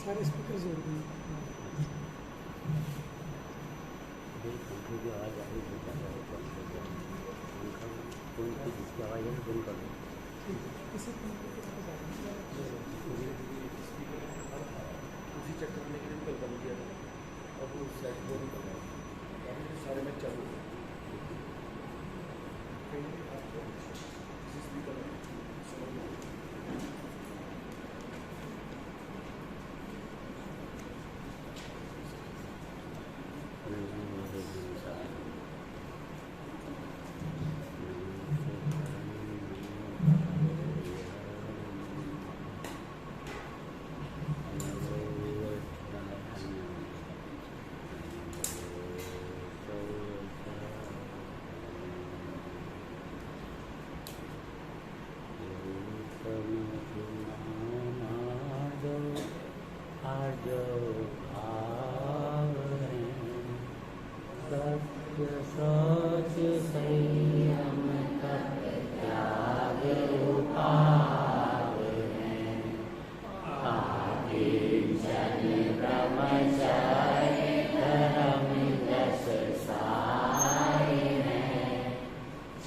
सारे स्पीकर जोड़ दिए। पंखे की आवाज़ आ रही है ज़्यादा है, पंखा कौन सी जिसकी आवाज़ है बंद कर दो। किसी पंखे के पास उसी चक्कर में एक दिन कल बंद किया था, अब वो सेट वो नहीं कर रहा है, सारे में चालू है किसी स्पीकर में समझ में सोच संयम तप त्याग उपाय है, आकिंचन ब्रह्मचर्य धर्म जस साय है,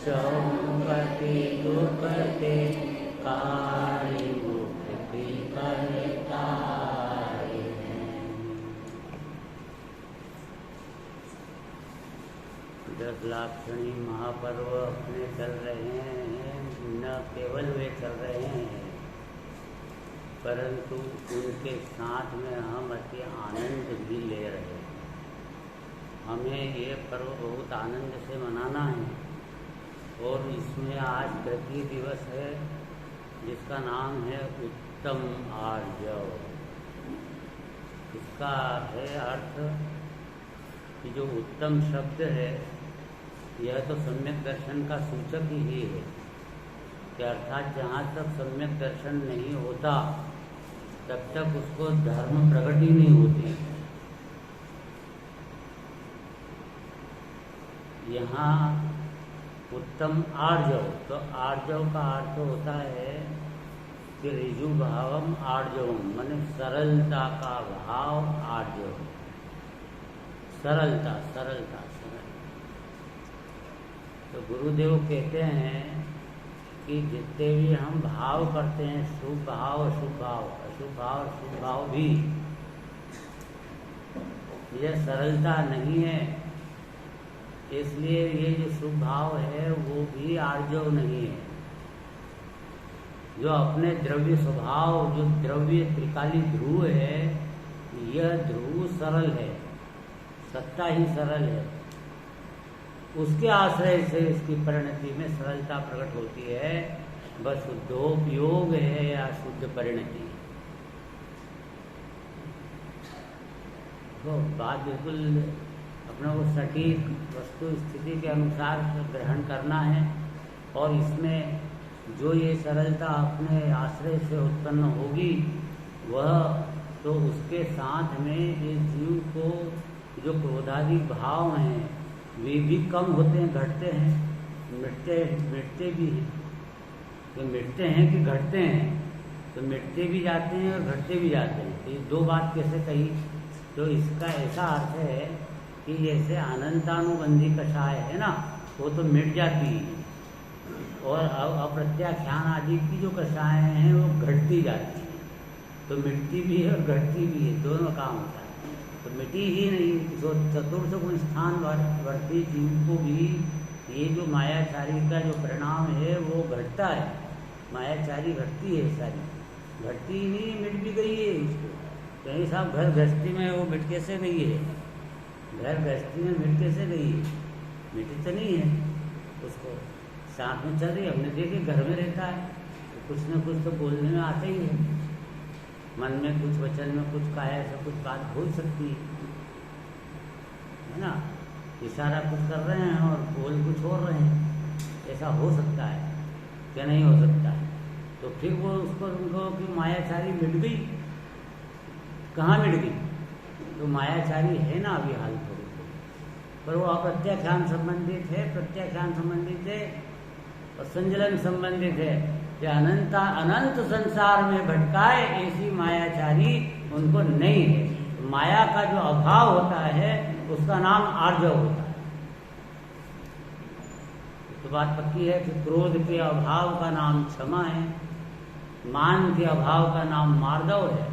चौपति दुपति कारि मुक्ति करताय है। 10 लाक्षणी महापर्व अपने चल रहे हैं, न केवल वे चल रहे हैं परंतु उनके साथ में हम अति आनंद भी ले रहे हैं। हमें ये पर्व बहुत आनंद से मनाना है और इसमें आज तृतीय दिवस है जिसका नाम है उत्तम आर्जव। इसका है अर्थ कि जो उत्तम शब्द है यह तो सम्यक दर्शन का सूचक ही है कि अर्थात जहाँ तक सम्यक दर्शन नहीं होता तब तक उसको धर्म प्रकट ही नहीं होती। यहाँ उत्तम आर्जव, तो आर्जव का अर्थ होता है कि ऋजु भावम आर्जवम, माने सरलता का भाव आर्जव, सरलता सरलता सरल। तो गुरुदेव कहते हैं कि जितने भी हम भाव करते हैं, शुभ भाव अशुभ भाव, अशुभ भाव शुभ भाव भी, यह सरलता नहीं है। इसलिए ये जो शुभ भाव है वो भी आर्जव नहीं है। जो अपने द्रव्य स्वभाव, जो द्रव्य त्रिकाली ध्रुव है, यह ध्रुव सरल है, सत्ता ही सरल है। उसके आश्रय से इसकी परिणति में सरलता प्रकट होती है। बस शुद्धोपयोग है या शुद्ध परिणति। तो बात बिल्कुल अपने को सटीक वस्तु स्थिति के अनुसार ग्रहण करना है और इसमें जो ये सरलता अपने आश्रय से उत्पन्न होगी वह तो उसके साथ में इस जीव को जो क्रोधादि भाव हैं वे भी कम होते हैं, घटते हैं, मिटते भी हैं। तो मिटते हैं कि घटते हैं, तो मिटते भी जाते हैं और घटते भी जाते हैं। तो ये दो बात कैसे कही? तो इसका ऐसा अर्थ है कि जैसे अनंतानुबंधी कषाय है ना, वो तो मिट जाती है और अप्रत्याख्यान आदि की जो कषाय हैं वो घटती जाती है। तो मिटती भी है और घटती भी है, दोनों काम होता है। तो मिटी ही नहीं, जो चतुर्थ गुण स्थान वर्ती जीव को भी ये जो मायाचारी का जो परिणाम है वो घटता है। मायाचारी घटती है, सारी घटती ही नहीं, मिट भी गई है। इसको कहीं साहब घर गृहस्थी में वो मिट कैसे गई है? घर गृहस्थी में मिट कैसे गई है? मिटी तो नहीं है। उसको साथ में चल रही है, हमने देखे घर में रहता है तो कुछ न कुछ तो बोलने में आता ही है। मन में कुछ, वचन में कुछ, काया से कुछ बात हो सकती है ना। इशारा कुछ कर रहे हैं और बोल कुछ और रहे हैं, ऐसा हो सकता है क्या? नहीं हो सकता है। तो फिर वो उसको उनको कि मायाचारी मिट गई, कहाँ मिट गई? तो मायाचारी है ना अभी हाल थोड़ी, पर वो अप्रत्याख्यान संबंधित है, प्रत्याख्यान संबंधित है और संजलन संबंधित है। कि अनंत संसार में भटकाए ऐसी मायाचारी उनको नहीं है। माया का जो अभाव होता है उसका नाम आर्जव होता है। तो बात पक्की है कि क्रोध के अभाव का नाम क्षमा है, मान के अभाव का नाम मार्दव है,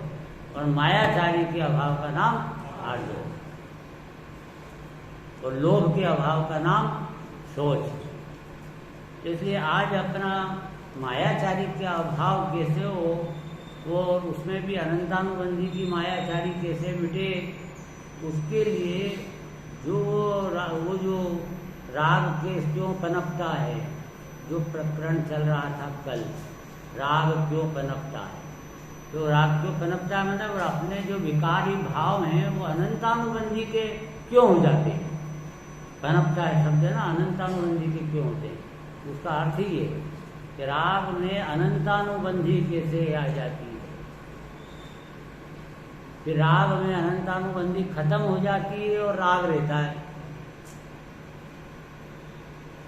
और मायाचारी के अभाव का नाम आर्जव है, और लोभ के अभाव का नाम सोच। इसलिए आज अपना मायाचारी के अभाव कैसे हो, वो उसमें भी अनंतानुबंधी की मायाचारी कैसे मिटे, उसके लिए वो जो राग के क्यों पनपता है, जो प्रकरण चल रहा था कल, राग क्यों पनपता है, तो राग क्यों पनपता है मतलब अपने जो विकारी भाव हैं वो अनंतानुबंधी के क्यों हो जाते हैं। पनपता है शब्द है ना, अनंतानुबंधी के क्यों होते हैं, उसका अर्थ ही है कि राग में अनंतानुबंधी कैसे आ जाती है। फिर राग में अनंतानुबंधी खत्म हो जाती है और राग रहता है,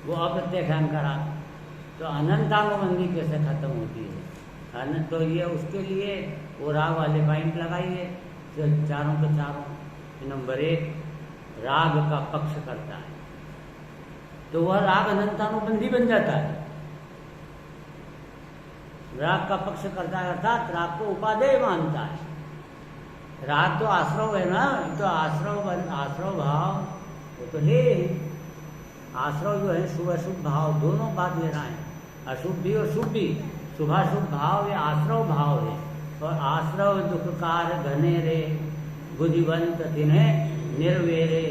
वो अप्रत्यक्षान का राग। तो अनंतानुबंधी कैसे खत्म होती है, तो ये उसके लिए वो राग वाले पॉइंट लगाइए, तो चारों के चारों। नंबर 1 राग का पक्ष करता है, तो वह राग अनंतानुबंधी बन जाता है। राग का पक्ष करता है अर्थात राग को उपादेय मानता है। राग तो आश्रव है ना, तो आश्रव भाव वो तो है। आश्रव जो है शुभ अशुभ भाव दोनों बात लेना है, अशुभ भी और शुभ भी। शुभाशुभ भाव ये आश्रव भाव है, और आश्रव दुखकार घने रे बुद्धिवंत तिन्हें निर्वेरे।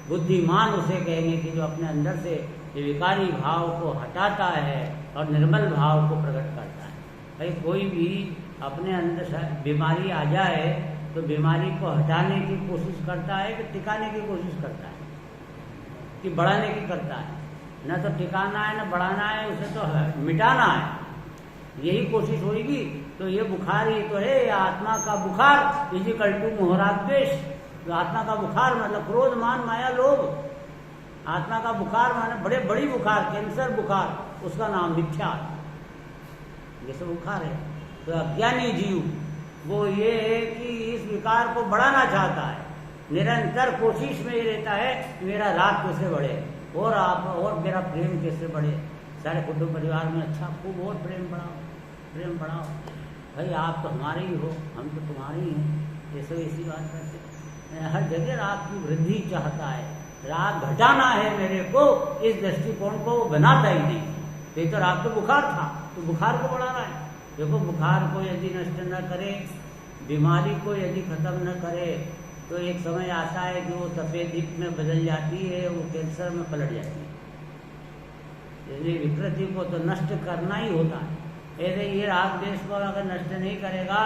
बुद्धिमान उसे कहेंगे कि जो अपने अंदर से ये विकारी भाव को हटाता है और निर्मल भाव को प्रकट करता है। भाई कोई भी अपने अंदर से बीमारी आ जाए तो बीमारी को हटाने की कोशिश करता है कि टिकाने की कोशिश करता है कि बढ़ाने की करता है। न तो टिकाना है न बढ़ाना है, उसे तो मिटाना है, यही कोशिश होगी। तो ये बुखार ही तो है, आत्मा का बुखार इजिकल टू मोहराद्वेष। तो आत्मा का बुखार मतलब क्रोध मान माया लोभ। आत्मा का बुखार माने बड़े बड़ी बुखार, कैंसर बुखार, उसका नाम मिथ्या, जैसे बुखार है। तो अज्ञानी जीव वो ये है कि इस विकार को बढ़ाना चाहता है, निरंतर कोशिश में ये रहता है कि मेरा राग कैसे बढ़े और आप और मेरा प्रेम कैसे बढ़े, सारे कुटुंब परिवार में अच्छा खूब और प्रेम बढ़ाओ। भाई आप तो हमारे ही हो, हम तो तुम्हारे ही हैं, जैसे इसी बात करते। हर जगह राग की वृद्धि चाहता है, राग घटाना है मेरे को, इस दृष्टिकोण को वो बनाता ही नहीं। ये तो राग तो बुखार था, तो बुखार को बढ़ाना है। देखो बुखार को यदि नष्ट न करे, बीमारी को यदि खत्म न करे, तो एक समय आता है कि वो तपेदिक में बदल जाती है, वो कैंसर में पलट जाती है। इसलिए विकृति को तो नष्ट करना ही होता है। ऐसे ये राग देश को अगर नष्ट नहीं करेगा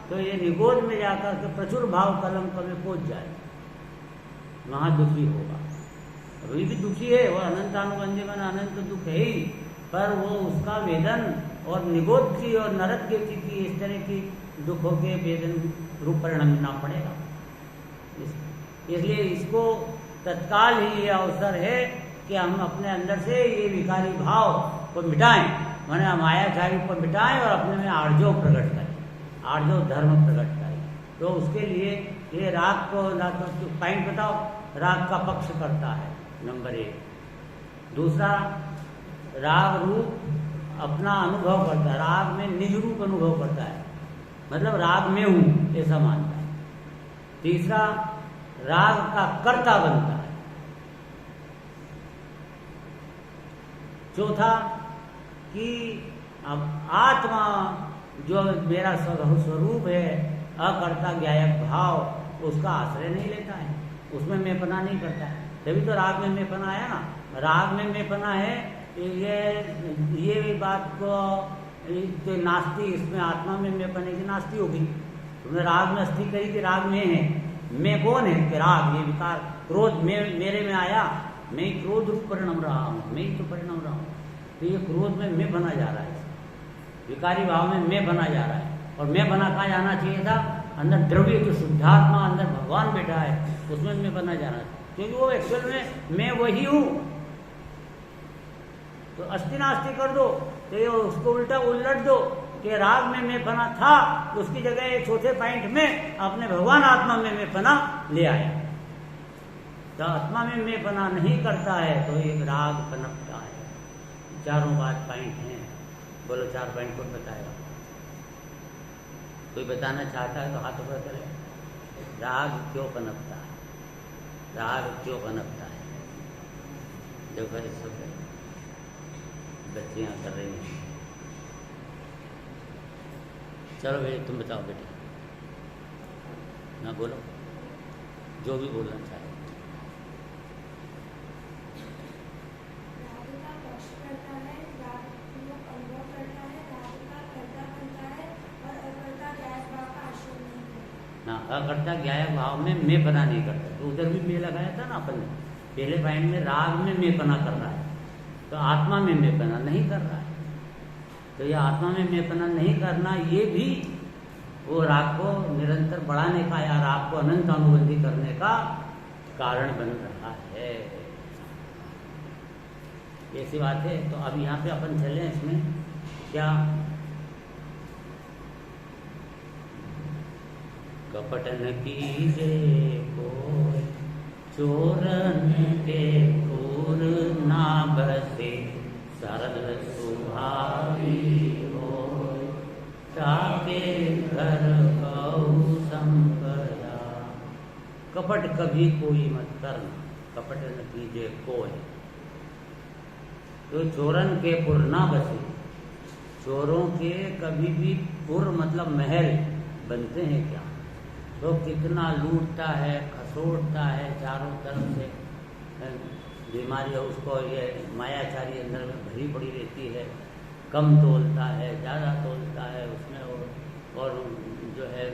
तो ये निगोद में जाकर के प्रचुर भाव कलंक में पहुंच जाए, वहाँ दुखी होगा। अभी भी दुखी है वो, अनंतानुबंधी में अनंत दुख है ही, पर वो उसका वेदन और निगोद की और नरक गति की इस तरह की दुखों के वेदन रूप परिणमना पड़ेगा। इसलिए इसको तत्काल ही ये अवसर है कि हम अपने अंदर से ये विकारी भाव को मिटाएं, माने मायाचारी को मिटाएं और अपने में आर्जव प्रकट करें, आर्जव धर्म प्रकट करें। तो उसके लिए ये राग को पॉइंट बताओ, राग का पक्ष करता है नंबर 1। दूसरा राग रूप अपना अनुभव करता है, राग में निज रूप अनुभव करता है, मतलब राग में हूँ ऐसा मानता है। तीसरा राग का कर्ता बनता है। चौथा कि अब आत्मा जो मेरा स्वरूप है, अकर्ता ज्ञायक भाव, उसका आश्रय नहीं लेता है, उसमें मैंपना नहीं करता है। तभी तो राग में मैंपना आया ना। राग में मैंपना है ये बात को तो नास्ती, इसमें आत्मा में मैंपने की नास्ती होगी। तुमने राग में अस्थि करी कि राग में है, मैं कौन है कि राग, ये विकार क्रोध में मेरे में आया, मैं ही क्रोध रूप परिणम रहा हूँ, मैं ही तो परिणम रहा हूँ। तो ये क्रोध में मैं बना जा रहा है, विकारी भाव में मैं बना जा रहा है। और मैं बना कहाँ जाना चाहिए था, अंदर द्रव्य जो शुद्धात्मा अंदर भगवान बैठा है उसमें मैं बना जाना था, क्योंकि वो एक्चुअल में मैं वही हूँ। तो अस्ति नास्ति कर दो, तो ये उसको उलट दो कि राग में मैं पना था, उसकी जगह एक छोटे पॉइंट में आपने भगवान आत्मा में मैं पना ले आया। तो आत्मा में मैं पना नहीं करता है तो एक राग पनपता है। चारों बात पॉइंट हैं, बोलो 4 पॉइंट कौन बताएगा? कोई बताना चाहता है तो हाथ ऊपर करे। राग क्यों पनपता है? राग क्यों पनपता है? देखो इस बच्चियां कर रही हैं। चलो भाई तुम बताओ बेटे, ना बोलो जो भी बोलना चाहे। ना अकर्ता ज्ञायक भाव में मैं पना नहीं करता, तो उधर भी मैं लगाया था ना अपन ने पहले पॉइंट में। राग में मैं पना कर रहा है तो आत्मा में मैं पना नहीं कर रहा है। तो ये आत्मा में मैं पना नहीं करना, ये भी वो राग को निरंतर बढ़ाने का या राग को अनंत अनुबंधी करने का कारण बन रहा है। ऐसी बात है। तो अब यहाँ पे अपन चले इसमें क्या कपटन कीजे कोई चोरन के पूर ना बसे सरल सुभावी हो ताके घर गौ संपदा। कपट कभी कोई मत करना, कपट न कीजिए कोई। तो चोरन के पुर ना बसे, चोरों के कभी भी पुर मतलब महल बनते हैं क्या? तो कितना लूटता है, खसोटता है चारों तरफ से, बीमारी उसको ये मायाचारी अंदर में भरी पड़ी रहती है, कम तोलता है, ज़्यादा तोलता है उसमें, और जो है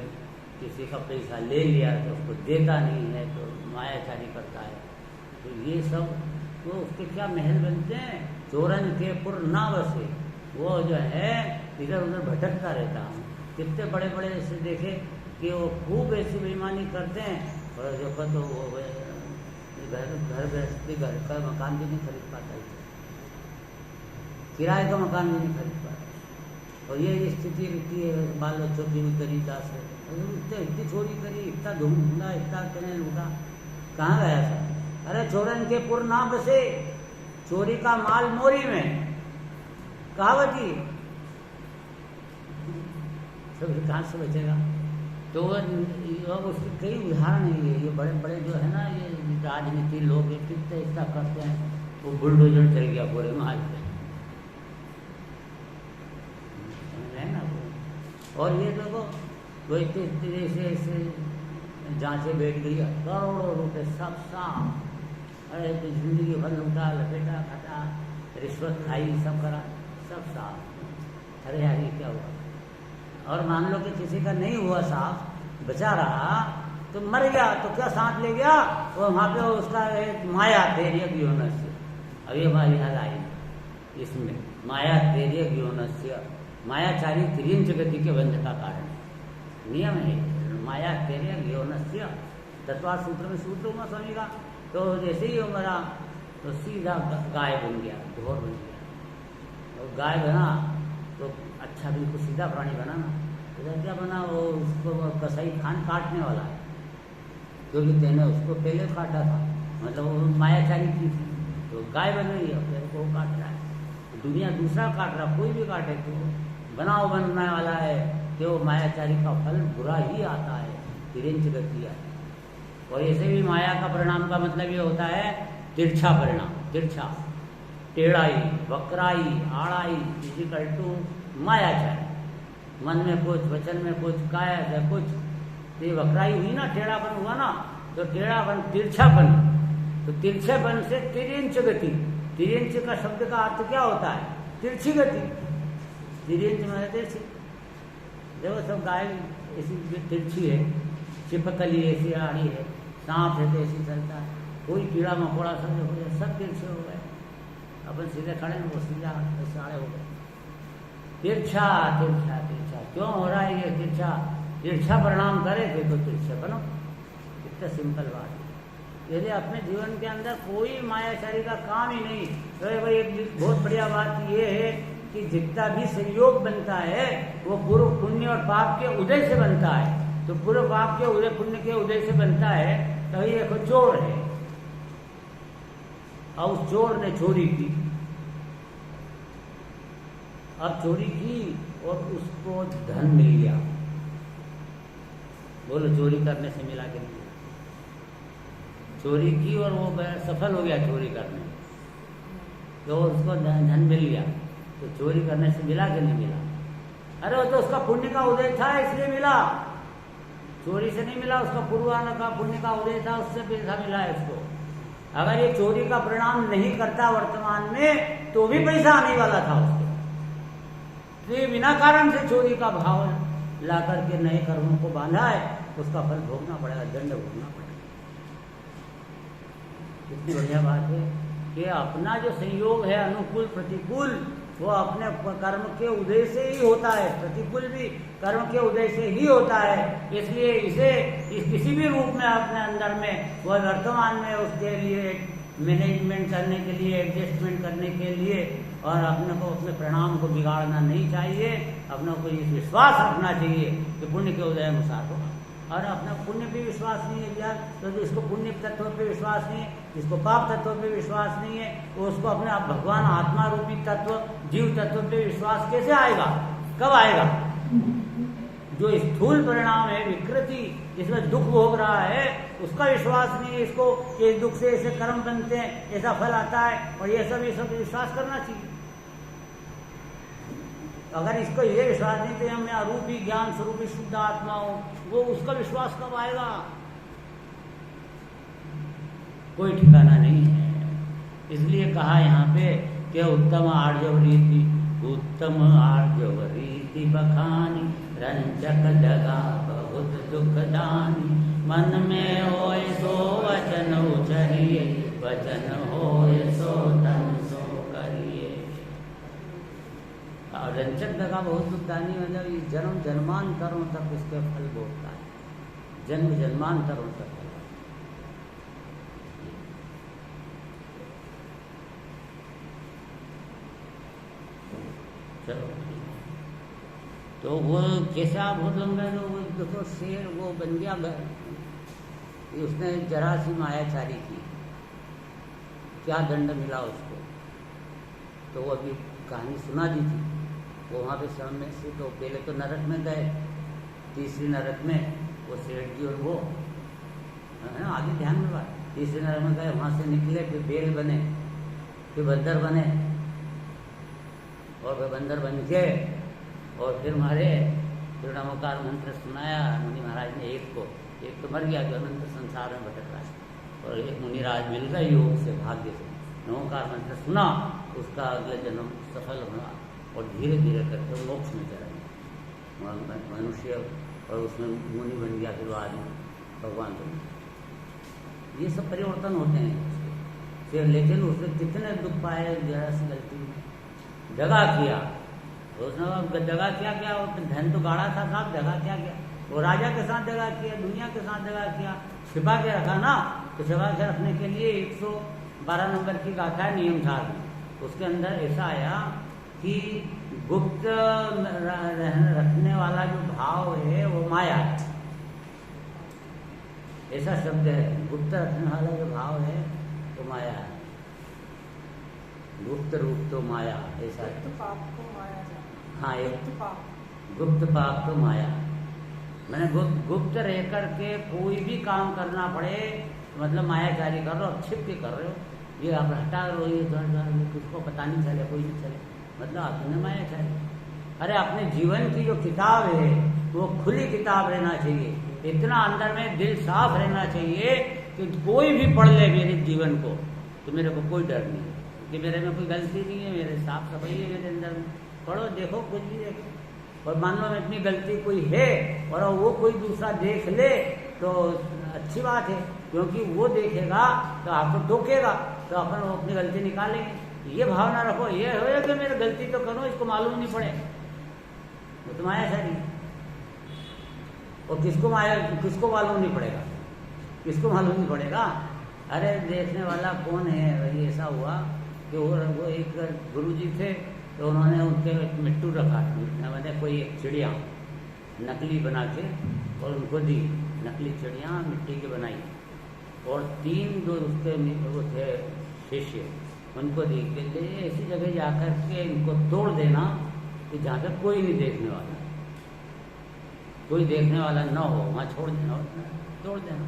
किसी का पैसा ले लिया तो उसको देता नहीं है तो मायाचारी करता है। तो ये सब तो उसके क्या महल बनते हैं? चोरन के पुर ना बसे, वो जो है इधर उधर भटकता रहता है। कितने बड़े बड़े ऐसे देखे कि वो खूब ऐसी बेईमानी करते हैं और देखो तो वो घर का मकान भी नहीं खरीद पाता है, किराए का मकान भी नहीं खरीद पाता। और ये स्थिति रहती है बाल बच्चों की भी तरीका से। इतनी चोरी करी, इतना ढूंढा, इतना कहने लूटा, कहाँ गया था? अरे चोरन के पुर ना बसे, चोरी का माल मोरी में, कहावत ही सब कहाँ से बचेगा? तो उसके कई उदाहरण है। ये बड़े बड़े जो है ना ये राजनीति लोग कितने इतना करते हैं, वो बुलडोजर चल गया पूरे माल पे, समझ रहे ना वो। और ये देखो वो इतने से जांचे बैठ गई, करोड़ों रुपए सब साफ। अरे तो जिंदगी भर लूटा, लपेटा, खाता, रिश्वत खाई, सब करा, सब साफ। अरे यार ये क्या हुआ? और मान लो कि किसी का नहीं हुआ साफ, बचा रहा तो मर गया, तो क्या साथ ले गया वो वहाँ पे उसका एक माया धैर्य व्योनस्य। अब ये बात याद आई इसमें, माया धैर्य व्योनस्य, मायाचारी त्रिंच गति के बंध का कारण नियम है। माया धैर्य व्योनस्य तत्वार सूत्र में सूत्र हुआ स्वामी का। तो जैसे ही वो मरा तो सीधा गाय बन गया, ढोर बन गया। और गाय बना तो अच्छा बिल्कुल सीधा प्राणी बना ना, तो क्या बना? वो उसको कसाई खान काटने वाला है, क्योंकि तेने उसको पहले काटा था, मतलब वो मायाचारी की थी, तो गाय बन रही है, फिर को काट रहा है। दुनिया दूसरा काट रहा, कोई भी काटे तो बनाव बनने वाला है कि वो मायाचारी का फल बुरा ही आता है, तिरंच गति है। और ऐसे भी माया का परिणाम का मतलब ये होता है तिरछा परिणाम, तिरछा, टेढ़ाई, वक्राई, आड़ाई इजिकल टू मायाचारी। मन में कुछ, वचन में कुछ, काया से कुछ, तो ये वक्राई हुई ना, टेढ़ापन हुआ ना, तो टेढ़ापन तिरछापन, तो तिरछेपन से तिरंच गति। तिरंच का शब्द का अर्थ क्या होता है? तिरछी गति। तिरंच में तिरछी, देखो सब गाय ऐसी तिरछी है, चिपकली ऐसी आड़ी है, सांप है तो ऐसी चलता है, कोई कीड़ा मकोड़ा सब हो जाए, सब तिरछे हो गए। अपन सीधे खड़े हैं, वो सीधा साड़े हो गए। तिरछा तिरछा तिरछा क्यों हो रहा है ये तिरछा? तिरछा परिणाम करे थे तो तिरछे बनो, इतना सिंपल बात है। यदि अपने जीवन के अंदर कोई मायाचारी का काम ही नहीं, तो भाई एक बहुत बढ़िया बात ये है कि जितना भी संयोग बनता है वो पूर्व पुण्य और पाप के उदय से बनता है। तो पूर्व पाप के उदय पुण्य के उदय से बनता है। तो ये देखो चोर है और उस चोर ने चोरी की, अब चोरी की और उसको धन मिल गया। बोलो चोरी करने से मिला कि नहीं? चोरी की और वो सफल हो गया चोरी करने, तो उसको धन मिल गया। तो चोरी करने से मिला कि नहीं मिला? अरे वो तो उसका पुण्य का उदय था इसलिए मिला, चोरी से नहीं मिला। उसका पूर्वान्न का पुण्य का उदय था, उससे पैसा मिला है उसको। अगर ये चोरी का परिणाम नहीं करता वर्तमान में तो भी पैसा आने वाला था उसको। तो ये बिना कारण से चोरी का भाव ला करके नए कर्मों को बांधा है, उसका फल भोगना पड़ेगा, दंड भोगना पड़ेगा। कितनी बढ़िया बात है कि अपना जो संयोग है अनुकूल प्रतिकूल, वो अपने कर्म के उदय से ही होता है। प्रतिकूल भी कर्म के उदय से ही होता है। इसलिए इसे किसी भी रूप में अपने अंदर में वह वर्तमान में उसके लिए मैनेजमेंट करने के लिए, एडजस्टमेंट करने के लिए, और अपने को अपने परिणाम को बिगाड़ना नहीं चाहिए। अपने को ये विश्वास रखना चाहिए कि पुण्य के उदय अनुसार होगा। और अपना पुण्य पे विश्वास नहीं है यार, तो जिसको पुण्य तत्व पे विश्वास नहीं है, जिसको पाप तत्व पे विश्वास नहीं है, वो उसको अपने आप भगवान आत्मा रूपी तत्व, जीव तत्व पे विश्वास कैसे आएगा? कब आएगा? जो स्थूल परिणाम है, विकृति, जिसमें दुख भोग रहा है, उसका विश्वास नहीं है इसको कि इस दुख से ऐसे कर्म बनते हैं, ऐसा फल आता है, और ये सब विश्वास करना चाहिए। अगर इसको ये विश्वास नहीं तो हमें अरूपी ज्ञान स्वरूपी शुद्ध आत्मा हो, वो उसका विश्वास कब आएगा? कोई ठिकाना नहीं है। इसलिए कहा यहाँ पे कि उत्तम आर्जवरीति, उत्तम आर्जवरीति बखानी, रंजक जगा बहुत दुख दानी, मन में होए सो वचन उचरिए, वचन होए सो तन सो करिए। और रंजक जगा बहुत दुखदानी, मतलब ये जन्म जन्मांतरों तक इसके फल भोगता है, जन्म जन्मांतरों तक। चलो, तो वो कैसा भोजन में वो देखो शेर वो बन गया, उसने जरा सी मायाचारी की, क्या दंड मिला उसको? तो वो अभी कहानी सुना दी थी। वो वहाँ पे सामने से तो पहले तो नरक में गए, तीसरी नरक में वो सेठ जी और वो है ना, आगे ध्यान में बात, तीसरी नरक में गए, वहाँ से निकले, फिर बेल बने, फिर बंदर बने, और वे बंदर बन के और फिर मारे, फिर नमोकार मंत्र सुनाया मुनि महाराज ने। एक तो मर गया जो अनंत संसार में भटक रहा है, और एक मुनिराज मिल गए योग से, भाग्य से, नमोकार मंत्र सुना, उसका अगले जन्म सफल हुआ और धीरे धीरे करके मोक्ष में चला गया मनुष्य, और उसमें मुनि बन गया, फिर आदमी भगवान बन गया। ये सब परिवर्तन होते हैं फिर, लेकिन उसने कितने दुख पाए जरा सी गलती में, जगा किया उसने, जगा क्या क्या, धन तो गाड़ा था साहब, जगा क्या क्या, वो राजा के साथ जगा किया, दुनिया के साथ जगा किया, छिपा के रखा ना। तो छिपा के रखने के लिए 112 नंबर की गाथा नियम था, उसके अंदर ऐसा आया कि गुप्त रखने वाला जो भाव है वो माया है, ऐसा शब्द है। गुप्त रखने वाला जो भाव है वो माया है, गुप्त रूप तो माया, ऐसा है। गुप्त पाप को माया जाने। हाँ, एक गुप्त पाप तो माया। मैंने गुप्त रह करके कोई भी काम करना पड़े, मतलब मायाचारी कर रहे हो, छिप के कर रहे हो, ये आप हटा रहे हो, ये किसको पता नहीं चले, कोई नहीं चले, मतलब आपने मायाचारी। अरे अपने जीवन की जो किताब है वो खुली किताब रहना चाहिए, इतना अंदर में दिल साफ रहना चाहिए कि कोई भी पढ़ ले मेरे जीवन को तो मेरे को कोई डर नहीं है, कि मेरे में कोई गलती नहीं है, मेरे साफ सफाई है मेरे अंदर में। पढ़ो, देखो, कुछ भी देखो, और मान लो इतनी गलती कोई है और वो कोई दूसरा देख ले तो अच्छी बात है, क्योंकि वो देखेगा तो आपको टोकेगा, तो अपन वो अपनी गलती निकालेंगे। ये भावना रखो, ये हो कि मेरी गलती तो करो, इसको मालूम नहीं पड़े, वो तो मायाचारी। और किसको मालूम नहीं पड़ेगा, किसको मालूम नहीं पड़ेगा? अरे देखने वाला कौन है भाई, ऐसा हुआ कि वो एक गुरुजी थे, तो उन्होंने उनके एक मिट्टू रखा, मैंने कोई एक चिड़िया नकली बना के और उनको दी, नकली चिड़िया मिट्टी की बनाई, और 3 जो उसके वो थे शिष्य, उनको दी कि ऐसी जगह जाकर के इनको तोड़ देना कि जहाँ पे कोई नहीं देखने वाला, कोई देखने वाला न हो, वहाँ छोड़ देना, तोड़ देना।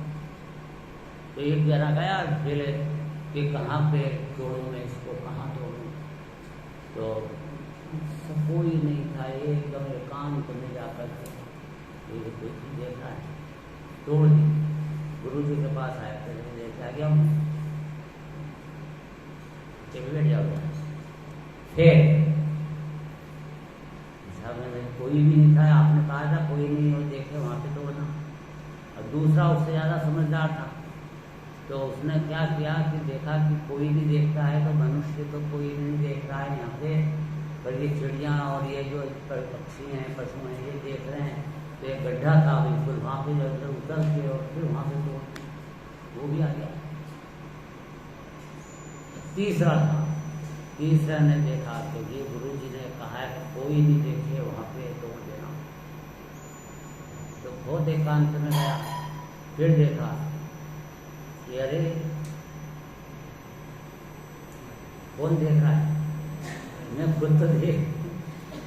तो एक जना गया पहले कि कहाँ पे तोड़ूँ मैं इसको, कहाँ तोड़ूँ, तो कोई नहीं था, एकदम एकांत में जाकर के कोई चीज देख रहा है, तोड़ दी। गुरु जी के पास आया, तो लेके आ गया हूँ, बैठ जाओ। फिर कोई भी नहीं था, आपने कहा था कोई नहीं हो, देखे वहाँ पे तोड़ना। और दूसरा उससे ज़्यादा समझदार था, तो उसने क्या किया कि देखा कि कोई नहीं देखता है, तो मनुष्य तो कोई नहीं देख रहा है यहाँ पे, पर ये चिड़ियाँ और ये जो पक्षी हैं, पशु हैं, ये देख रहे हैं। तो एक गड्ढा था बिल्कुल, वहाँ पे जब उतर के और फिर वहाँ पे तोड़, वो भी आ गया। तीसरा था, तीसरा ने देखा कि ये गुरु जी ने कहा है कि कोई नहीं देखे वहाँ पे तोड़ देना, तो बहुत एकांत में गया। फिर देखा कि अरे कौन देख रहा है, मैं खुद तो देख,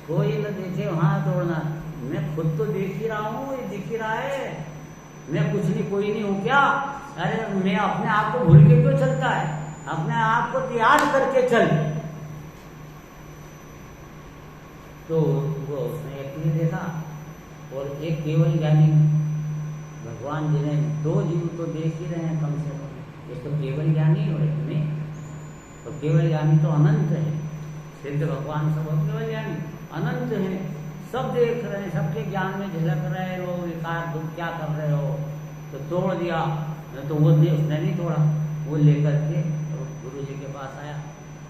कोई न देखे वहाँ तोड़ना, मैं खुद तो देख ही रहा हूँ, ये दिख ही रहा है, मैं कुछ नहीं, कोई नहीं हूँ क्या? अरे मैं अपने आप को भूल के क्यों चलता है, अपने आप को याद करके चल। तो वो उसने एक ही देखा, और एक केवल ज्ञानी भगवान जी ने 2 जीव तो देख ही रहे हैं कम से कम, एक तो केवल ज्ञानी और एक नहीं। तो केवल ज्ञानी तो अनंत है, सिद्ध भगवान सब केवल ज्ञानी अनंत है, सब देख रहे हैं, सबके ज्ञान में झलक रहे हो, विकार तुम क्या कर रहे हो, तो तोड़ दिया। तो वो उसने नहीं तोड़ा, वो लेकर के गुरु जी के पास आया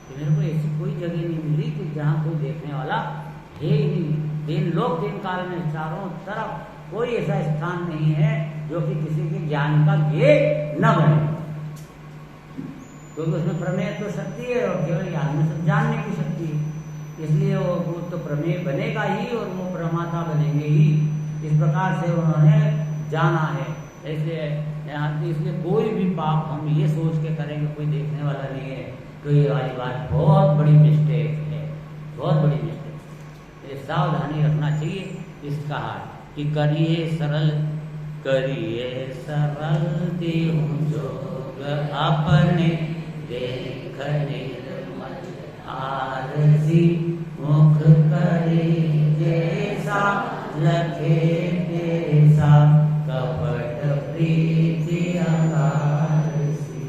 कि मेरे को ऐसी कोई जगह नहीं मिली कि जहाँ कोई देखने वाला है ही नहीं, 3 लोक 3 काल में चारों तरफ कोई ऐसा स्थान नहीं है जो कि किसी के ज्ञान का गेट न बने, क्योंकि उसमें प्रमेय तो शक्ति है और केवल ज्ञान में सब जानने की शक्ति है, इसलिए वो तो प्रमेय बनेगा ही और वो प्रमाता बनेंगे ही। इस प्रकार से उन्होंने जाना है, इसलिए कोई भी पाप हम ये सोच के करेंगे कोई देखने वाला नहीं है, तो ये वाली बात बहुत बड़ी मिस्टेक है, बहुत बड़ी मिस्टेक। ये सावधानी रखना चाहिए। इसका कि करिए सरल देहु जोग अपने देख निर्मल आरसी मुख करे जैसा लखे तैसा कपट प्रीति अंगारसी।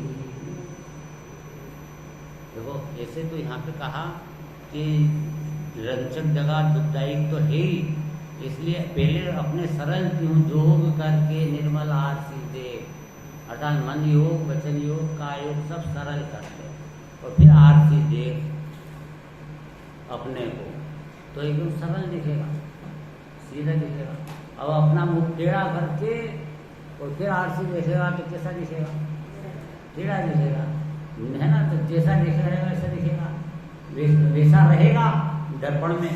देखो ऐसे तो यहाँ पे कहा कि रंचक जगह दुखदायक तो है ही, इसलिए पहले अपने सरल क्यों योग करके निर्मल आरसी दे, अर्थात मन योग, वचन योग, काय योग सब सरल करते और फिर आरसी दे अपने को, तो एकदम सरल दिखेगा, सीधा दिखेगा। अब अपना मुख टेढ़ा करके और फिर आरसी देखेगा तो कैसा दिखेगा? टेढ़ा दिखेगा, है ना? तो जैसा दिख रहा है वैसा दिखेगा, वैसा रहेगा दर्पण में।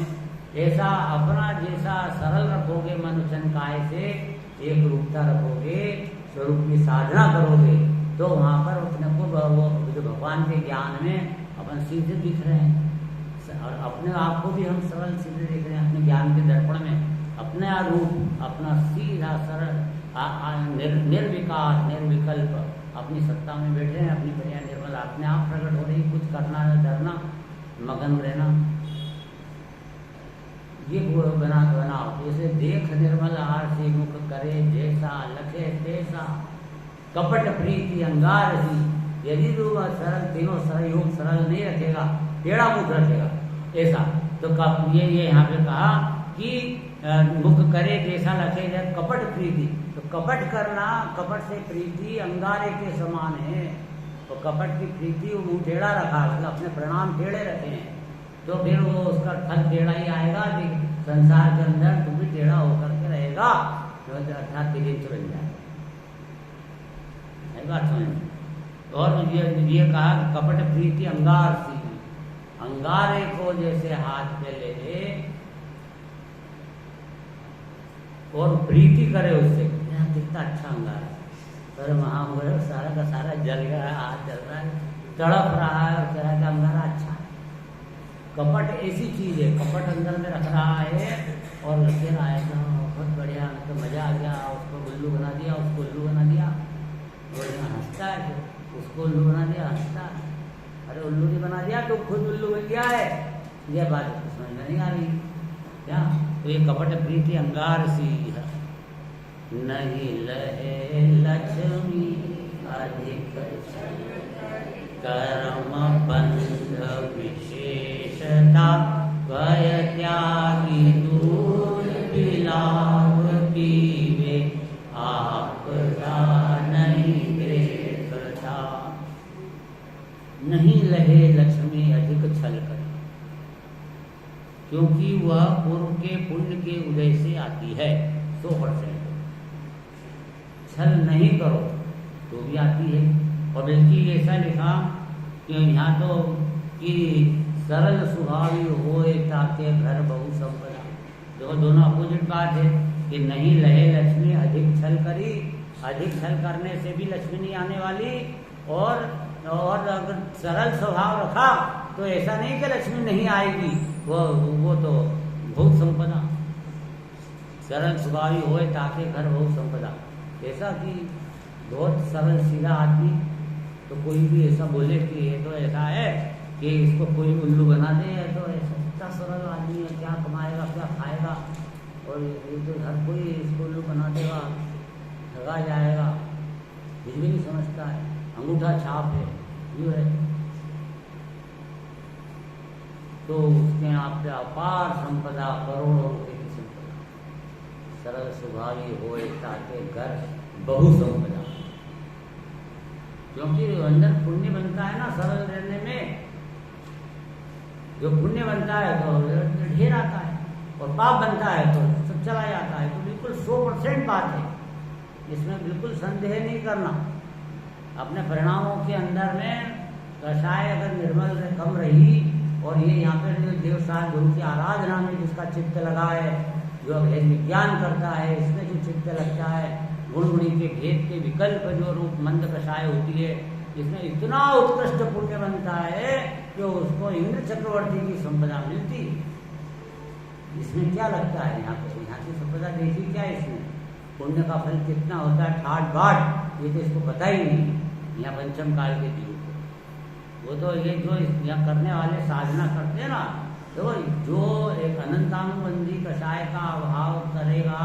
ऐसा अपना जैसा सरल रखोगे, मन वचन काय से एक रूपता रखोगे, स्वरूप की साधना करोगे, तो वहाँ पर अपने को जो भगवान के ज्ञान में अपन सीधे दिख रहे हैं, और अपने आप को भी हम सरल सीधे दिख रहे हैं अपने ज्ञान के दर्पण में, अपने रूप अपना सीधा सरल निर्विकार निर्विकल्प अपनी सत्ता में बैठे हैं, अपनी क्रिया निर्मल अपने आप प्रकट हो रही, कुछ करना न डरना, मगन रहना, ये बनाओ। जैसे देख निर्मल आरसी मुख करे जैसा लखे तैसा कपट प्रीति अंगार ही। यदि तू सरल तीनों सरल योग सरल नहीं रखेगा, टेढ़ा मुख रखेगा ऐसा, तो ये यहाँ पे कहा कि मुख करे जैसा लखे जैसा कपट प्रीति। तो कपट करना, कपट से प्रीति अंगारे के समान है, तो कपट की प्रीति वो मुँह टेढ़ा रखा, मतलब अपने प्रणाम टेढ़े रखे हैं, तो फिर वो उसका फल टेढ़ा ही आएगा। संसार के अंदर तू भी टेढ़ा होकर के रहेगा, तो अर्थात तेरे चल जाएगा। और ये कहा कपट प्रीति अंगार सी, अंगारे को जैसे हाथ पे ले ले और प्रीति करे उससे, यहाँ कितना अच्छा अंगार है, पर वहाँ वो सारा का सारा जल गया है, हाथ जल रहा है, तड़प रहा है और कह रहा अंगारा अच्छा है। कपट ऐसी चीज है, कपट अंदर में रख रहा है और लगे रहा है तो बहुत बढ़िया, तो मजा आ गया, उसको उल्लू बना दिया, उसको उल्लू बना दिया, वो हंसता है, उसको उल्लू बना दिया, हंसता है। अरे उल्लू नहीं बना दिया तो खुद उल्लू बन गया है, यह बात तो समझ में नहीं आ रही क्या? तो ये कपट प्रीति अंगार सी है। नहीं लहे लक्ष्मी अधिक कर्म बंध विशेषता, वय त्यागी दूध पिलाव पीवे, आपदा नहीं देखता। नहीं लहे लक्ष्मी अधिक छल करे, क्योंकि वह पूर्व के पुण्य के उदय से आती है 100%। छल नहीं करो तो भी आती है। और बल्कि ऐसा लिखा कि यहाँ तो कि सरल स्वभावी होए ताके घर बहु संपदा। देखो दोनों अपोजिट बात है कि नहीं लहे लक्ष्मी अधिक छल करी, अधिक छल करने से भी लक्ष्मी नहीं आने वाली, और अगर सरल स्वभाव रखा तो ऐसा नहीं कि लक्ष्मी नहीं आएगी, वो तो बहुत संपदा। सरल स्वभावी होए ताके घर बहुत संपदा, ऐसा कि बहुत सरल सीधा आदमी तो कोई भी ऐसा बोले कि ये तो ऐसा है कि इसको कोई उल्लू बना दे, तो ऐसा इतना सरल आदमी है, क्या कमाएगा क्या खाएगा, और ये तो हर कोई इसको उल्लू बना देगा, ठगा जाएगा, कुछ भी नहीं समझता है, अंगूठा छाप है, यूँ है। तो उसके आप पे अपार संपदा, करोड़ों रुपये की संपदा। सरल स्वभावी होए ताके घर बहु संपदा, क्योंकि अंदर पुण्य बनता है ना सरल रहने में, जो पुण्य बनता है तो ढेर आता है, और पाप बनता है तो सब चला जाता है। तो बिल्कुल 100% बात है, इसमें बिल्कुल संदेह नहीं करना। अपने परिणामों के अंदर में कषाय अगर निर्मल कम रही, और ये यहाँ पर जो देवसार गुरु की आराधना में जिसका चित्त लगा है, जो भेद विज्ञान करता है, इसमें जो चित्त लगता है, गुण गुणी के भेद के विकल्प जो रूप मंद कषाय होती है, इसमें इतना उत्कृष्ट पुण्य बनता है कि उसको इंद्र चक्रवर्ती की संपदा मिलती है। इसमें क्या लगता है यहाँ पे, यहाँ की संपदा देखी क्या है इसमें, पुण्य का फल कितना होता है ठाट बाट, ये तो इसको पता ही नहीं यहाँ पंचम काल के जीव को। वो तो ये जो यहाँ करने वाले साधना करते हैं ना, तो जो एक अनंतानुबंधी कषाय का अभाव करेगा,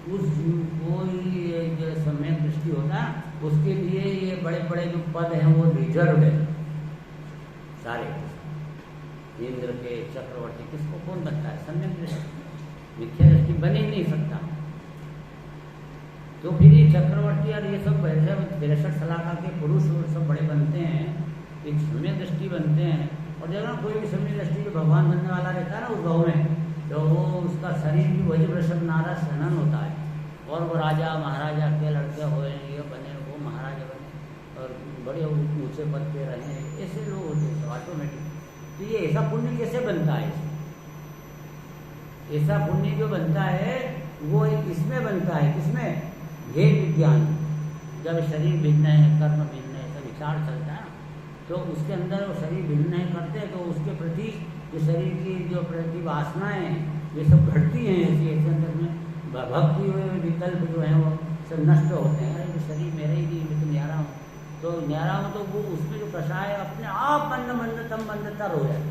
उस जीव को ये जो सम्यक दृष्टि होता है, उसके लिए ये बड़े बड़े जो पद हैं वो रिजर्व है सारे। इंद्र के चक्रवर्ती किसको कौन बनता है, सम्यक दृष्टि, मिथ्या दृष्टि बन ही नहीं सकता। तो फिर ये चक्रवर्ती और ये सब 63 सलाखा के पुरुष और सब बड़े बनते हैं, एक सम्यक दृष्टि बनते हैं। और जब ना कोई भी सम्यक दृष्टि जो भगवान बनने वाला रहता है ना उस गाँव में, तो वो उसका शरीर भी वज्र वृषभ नारा सहनन होता है, और वो राजा महाराजा के लड़के हुए ये बने, वो महाराजा बने और बड़े ऊंचे पद पे रहे, ऐसे लोग होते हैं ऑटोमेटिक। तो ये ऐसा पुण्य कैसे बनता है, ऐसा पुण्य जो बनता है वो इसमें बनता है, किसमें, भेद विज्ञान। जब शरीर भिन्न है, कर्म भिन्न है, ऐसा विचार चलता है, तो उसके अंदर वो शरीर भिन्न है करते हैं, तो उसके प्रति जो शरीर की जो प्रति वासनाएं ये सब घटती हैं, ऐसे अंदर में भक्ति हुए विकल्प जो हैं वो सब नष्ट होते हैं। अरे शरीर मेरा ही नहीं, मैं तो न्यारा हूँ, तो न्यारा हूँ, तो वो उसमें जो कषाय अपने आप मंद मंद तम मंदतर हो जाए।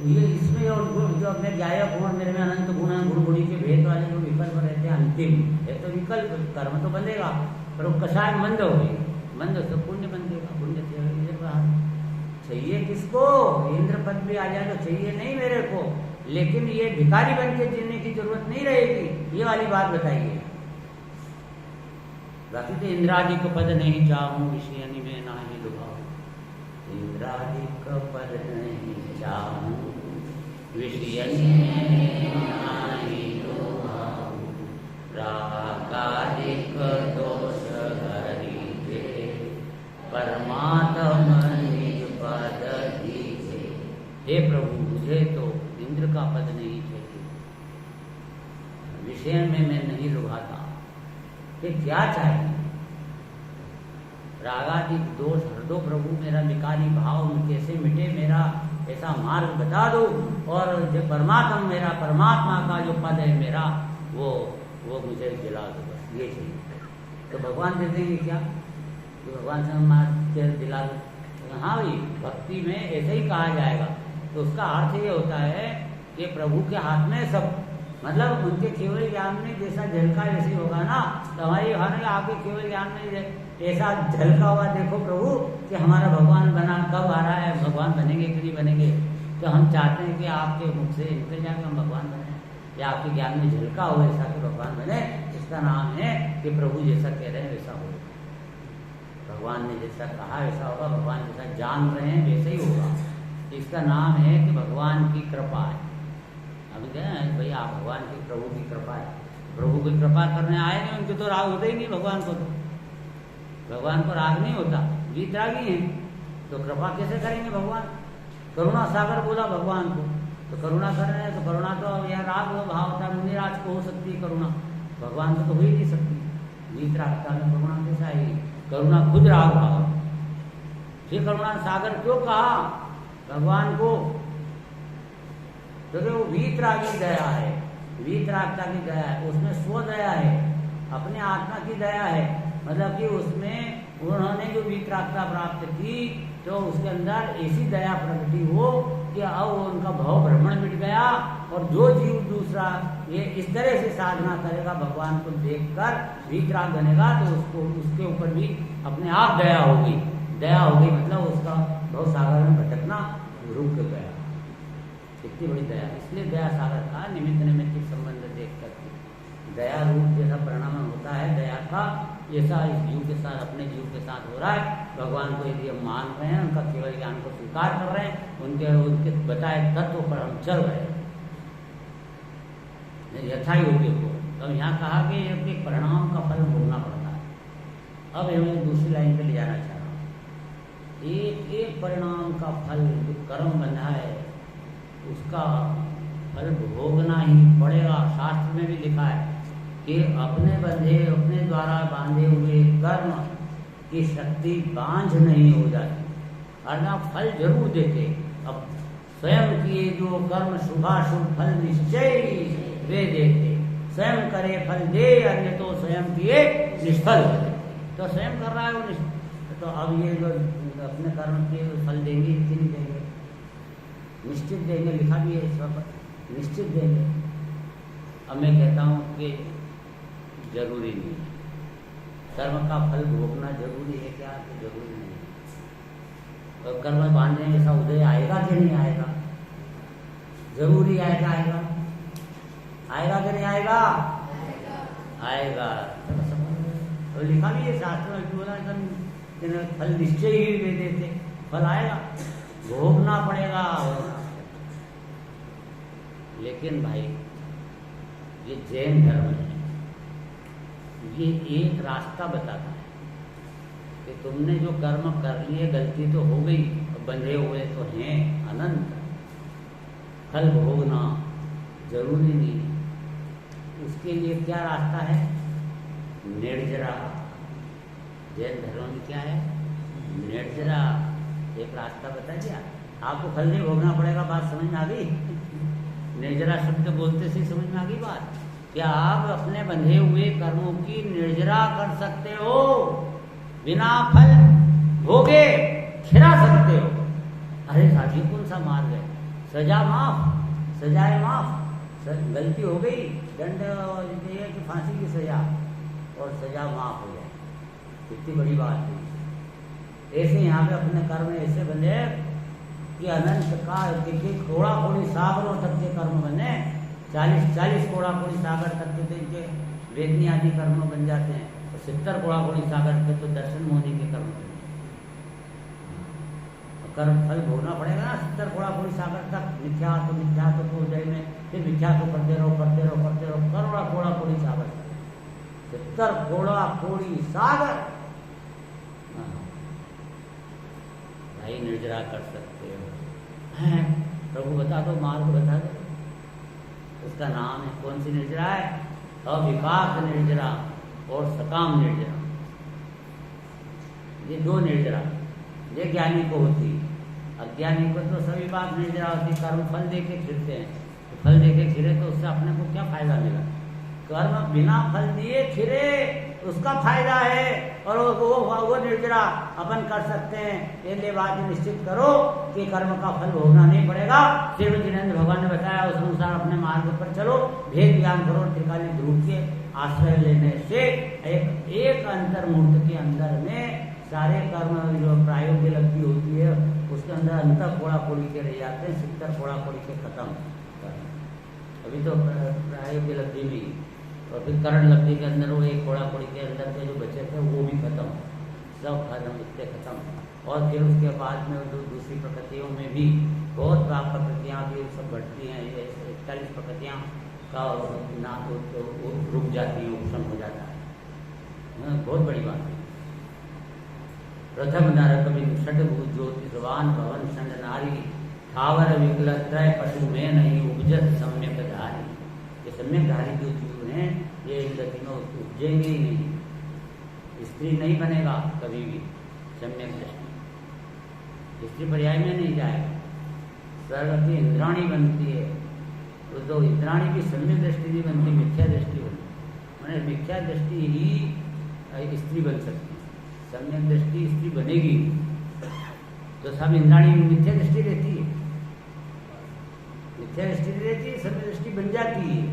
ये इसमें और जो अपने ज्ञायक गुण मेरे में अनंत गुण है, गुण गुणी के भेद वाले जो विकल्प रहते हैं अंतिम है, तो विकल्प कर्म तो बंधेगा, पर वो कषाय मंद हो गई, मंद तो पुण्य बंधेगा, पुण्य से बाहर। चाहिए किसको, इंद्र पद भी आ जाए तो चाहिए नहीं मेरे को, लेकिन ये भिखारी बन के जीने की जरूरत नहीं रहेगी, ये वाली बात बताइए। बाकी तो इंद्रादिक पद नहीं चाहूं, विषयनि में ना ही लुभाऊं, इंद्रादिक पद नहीं चाहूं, विषयनि में ना ही लुभाऊं, रागादिक दोष हरि के, परमात्मा हे प्रभु मुझे तो इंद्र का पद नहीं चाहिए, विषय में मैं नहीं लुभाता, कि क्या चाहिए? रागादि दोष हर दो प्रभु, मेरा विकारी भाव कैसे मिटे, मेरा ऐसा मार्ग बता दो, और जो परमात्मा मेरा परमात्मा का जो पद है मेरा वो मुझे दिला दो, बस ये चाहिए। तो भगवान दे देंगे क्या? तो भगवान से मार्ग दिला दो। हाँ भाई, भक्ति में ऐसे ही कहा जाएगा। तो उसका अर्थ ये होता है कि प्रभु के हाथ में सब, मतलब उनके केवल ज्ञान में जैसा झलका वैसे होगा ना। तो हमारी हर आपके केवल ज्ञान में ऐसा झलका हुआ देखो प्रभु कि हमारा भगवान बना कब आ रहा है, भगवान बनेंगे कि नहीं बनेंगे। तो हम चाहते हैं कि आपके मुख से निकल जाए हम भगवान बने, या आपके ज्ञान में झलका हो ऐसा कि भगवान बने। इसका नाम है कि प्रभु जैसा कह रहे हैं वैसा हो, भगवान ने जैसा कहा वैसा होगा, भगवान जैसा जान रहे हैं वैसे ही होगा। इसका नाम है कि भगवान की कृपा है। अभी कहें भाई आप भगवान की प्रभु की कृपा है, प्रभु की कृपा करने आए नहीं, उनके तो राग होता ही नहीं भगवान को। तो भगवान को राग नहीं होता, वीतरागी हैं, तो कृपा कैसे करेंगे भगवान? करुणा सागर बोला भगवान को, तो करुणा कर रहे हैं, तो करुणा तो यह राग हो भाव होता है, मुनिराज को हो सकती है करुणा, भगवान को तो हो ही नहीं सकती। वीतरागता में करुणा कैसा है? करुणा खुद राग भाव। फिर करुणा सागर क्यों कहा भगवान को? क्योंकि वो वीतरागी दया है, वीतरागता की दया है, उसमें स्व दया है, अपने आत्मा की दया है। मतलब कि उसमें उन्होंने जो वीतरागता प्राप्त की तो उसके अंदर ऐसी दया प्रकटी हो कि अब उनका भाव भ्रमण मिट गया, और जो जीव दूसरा ये इस तरह से साधना करेगा, भगवान को देखकर वीतराग बनेगा, तो उसको उसके ऊपर भी अपने आप दया होगी। दया होगी मतलब उसका भव सागर में भटकना रुक गया। कितनी बड़ी दया! इसलिए दया सागर का निमित्त निमित्त संबंध देख करके दया रूप जैसा परिणाम होता है दया का, ऐसा इस जीव के साथ, अपने जीव के साथ हो रहा है। भगवान को यदि हम मान रहे हैं, उनका केवल ज्ञान को स्वीकार कर रहे हैं, उनके बताए तत्व पर हम चल रहे हैं यथा योग्य को। तो यहाँ कहा कि परिणाम का फल भोगना पड़ता है। अब हमें दूसरी लाइन पे ले जाना चाह रहा हूँ। एक एक परिणाम का फल जो कर्म बंधा है उसका फल भोगना ही पड़ेगा। शास्त्र में भी लिखा है कि अपने द्वारा बांधे हुए कर्म की शक्ति बांझ नहीं हो जाती, अर्थात फल जरूर देते। अब स्वयं किए जो कर्म शुभाशुभ फल निश्चय वे देते, स्वयं करे फल दे, अन्य तो स्वयं किए निष्फल। तो स्वयं कर रहा है वो, तो अब ये जो अपने कर्म के फल देंगे कि नहीं देंगे? निश्चित देंगे, लिखा भी है इस वक्त, निश्चित देंगे। अब मैं कहता हूँ कि जरूरी नहीं है कर्म का फल भोगना। जरूरी है क्या? तो जरूरी नहीं है। तो कर्म बांधने जैसा उदय आएगा कि नहीं आएगा? जरूरी आएगा, आएगा आएगा कि नहीं आएगा? आएगा। तो लिखा भी है शास्त्र में, बोला फल निश्चय ही दे देते, फल आएगा, भोगना पड़ेगा। लेकिन भाई ये जैन धर्म है, ये एक रास्ता बताता है कि तुमने जो कर्म कर लिए, गलती तो हो गई, बंधे हुए तो हैं अनंत, फल भोगना जरूरी नहीं। उसके लिए क्या रास्ता है? निर्जरा। जैन धर्म में क्या है? निर्जरा एक रास्ता बता दिया। आपको फल नहीं भोगना पड़ेगा, बात समझ में आ गई? निर्जरा शब्द बोलते से समझ में आ गई बात। क्या आप अपने बंधे हुए कर्मों की निर्जरा कर सकते हो, बिना फल भोगे खिला सकते हो? अरे साथी कौन सा मार्ग है? सजा माफ, सजाए माफ, गलती हो गई, दंड दिए कि फांसी की सजा, और सजा माफ हो जाए। कितनी बड़ी बात है। ऐसे यहाँ पे अपने कर्म ऐसे बने कि अनंत का कोड़ा कोड़ी सागरों तक के कर्म बने, 40 कोड़ा कोड़ी सागर तक के तो इनके वेदनी आदि कर्म बन जाते हैं, और 70 कोड़ा कोड़ी सागर के तो दर्शन मोहनी के कर्म बने। कर्म फल भोगना पड़ेगा ना 70 कोड़ा कोड़ी सागर तक। मिथ्या तो उदय में, फिर मिथ्या तो करते रहो करोड़ा कोड़ा कोड़ी सागर, 70 कोड़ा कोड़ी सागर भाई निर्जरा कर सकते हो। प्रभु बता दो, मार्ग बता दो। उसका नाम है, कौन सी निर्जरा है? अविपाक निर्जरा और सकाम निर्जरा। ये दो निर्जरा, ये ज्ञानी को होती, अज्ञानी को तो सभी बात निर्जरा होती। कर्म फल दे के फिरते हैं, तो फल दे के फिरे तो उससे अपने को क्या फायदा मिला? कर्म बिना फल दिए फिरे उसका फायदा है, और वो निर्जरा अपन कर सकते हैं। ये बात निश्चित करो कि कर्म का फल भोगना नहीं पड़ेगा। श्री जिनेन्द्र भगवान ने बताया उस अनुसार अपने मार्ग पर चलो, भेद ज्ञान करो। त्रिकालीन ध्रुव के आश्रय लेने से एक अंतर्मूर्त के अंदर में सारे कर्म जो प्रायोग्य लब्धि होती है उसके अंदर अंतर फोड़ा फोड़ी के रह जाते हैं, सितर फोड़ा फोड़ी के खत्म। अभी तो प्रायोग्य लब्धि भी, और फिर करण लब्धि के अंदर वो एक फोड़ा फोड़ी के अंदर के जो बचे थे वो भी खत्म, सब खत्म, इतने खत्म। और फिर उसके बाद में दूसरी प्रकृतियों में भी बहुत प्रकृतियाँ भी सब बढ़ती हैं। ये 41 प्रकृतियाँ का ना तो रुक जाती है, उपशम हो जाता है। बहुत बड़ी बात है। प्रथम नर कवि षडभुज ज्योतिषवान भवन संड नारी ठावर विकल त्रय पशु में नहीं उपजत सम्यक धारी। ये सम्यक धारी जो जीव हैं ये इन गतियों उपजेंगे ही नहीं। स्त्री नहीं बनेगा कभी भी सम्यक दृष्टि, स्त्री पर्याय में नहीं जाएगा। स्वर्ग की इंद्राणी बनती है तो इंद्राणी की सम्यक दृष्टि नहीं बनती, मिथ्या दृष्टि बनती। मैंने मिथ्या दृष्टि ही स्त्री बन सकती है, सम्यक दृष्टि स्त्री बनेगी। तो सब इंद्राणी में मिथ्या दृष्टि रहती है, मिथ्या दृष्टि रहती है, सम्यक दृष्टि बन जाती है।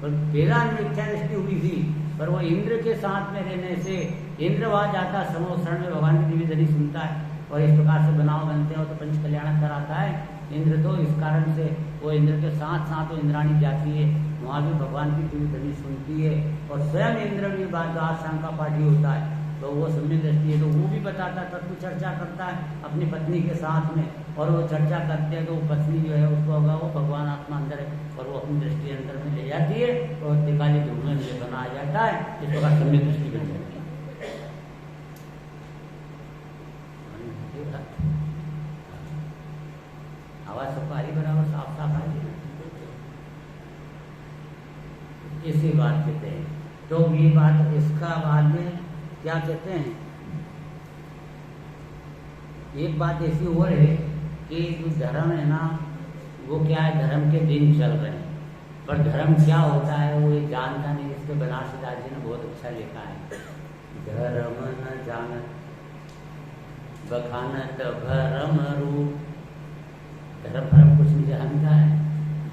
पर पहला मिथ्या दृष्टि हुई थी, पर वो इंद्र के साथ में रहने से इंद्र वहाँ जाता समोसरण में भगवान की दिव्य धनी सुनता है, और इस प्रकार से बनाव बनते हैं। वो तो पंच कल्याण कराता है इंद्र, तो इस कारण से वो इंद्र के साथ साथ वो इंद्राणी जाती है, वहाँ भी भगवान की दिव्य धनी सुनती है। और स्वयं इंद्र भी बाद शाम का पाठी होता है, तो वो सम्यक दृष्टि है, तो वो भी बताता तत्व चर्चा करता है अपनी पत्नी के साथ में। और वो चर्चा करते हैं तो वो पत्नी जो है उसको होगा वो भगवान आत्मा अंदर है, और वो अपनी दृष्टि अंदर में ले जाती है, और त्रिकाली ध्रुव में बना आ जाता है। इस प्रकार सम्यक दृष्टि बन जाती है। आवाज सबको आ रही बराबर, साफ साफ आ रही है। इसी बात कहते हैं। तो ये बात इसका बाद में क्या कहते हैं, एक बात ऐसी और है कि जो धर्म है ना वो क्या है, धर्म के दिन चल रहे हैं, पर धर्म क्या होता है वो ये जानता नहीं। इसके बनारसीदास जी ने बहुत अच्छा लिखा है, धर्म न जानत बखानत भरम रूप। धर्म कुछ नहीं जानता है,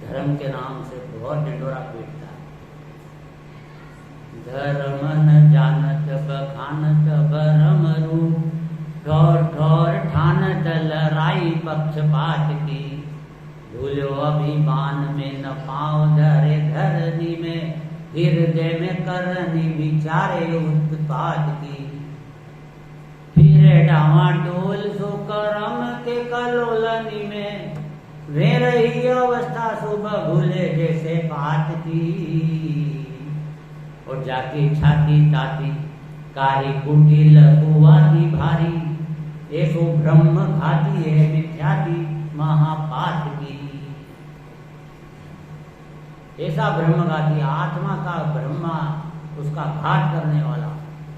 धर्म के नाम से बहुत ढिंडोरा पीटता है। धर्म न जानत बखानत भरम रूप, ठोर ठोर ठानत लड़ाई पक्षपात की। भूलो अभिमान में न पाँव धरे धरनी में, हृदय में करनी विचारे उत्पात की। फिर डामाडोल सो करम के कलोलनी में, वे रही अवस्था सुबह भूले जैसे पात की। और जाके छाती ताती कारी कुटी लघुवाती भारी, ऐसो ब्रह्म घाती है मिथ्याती महापात की। ऐसा ब्रह्मघाती आत्मा का ब्रह्मा उसका घात करने वाला,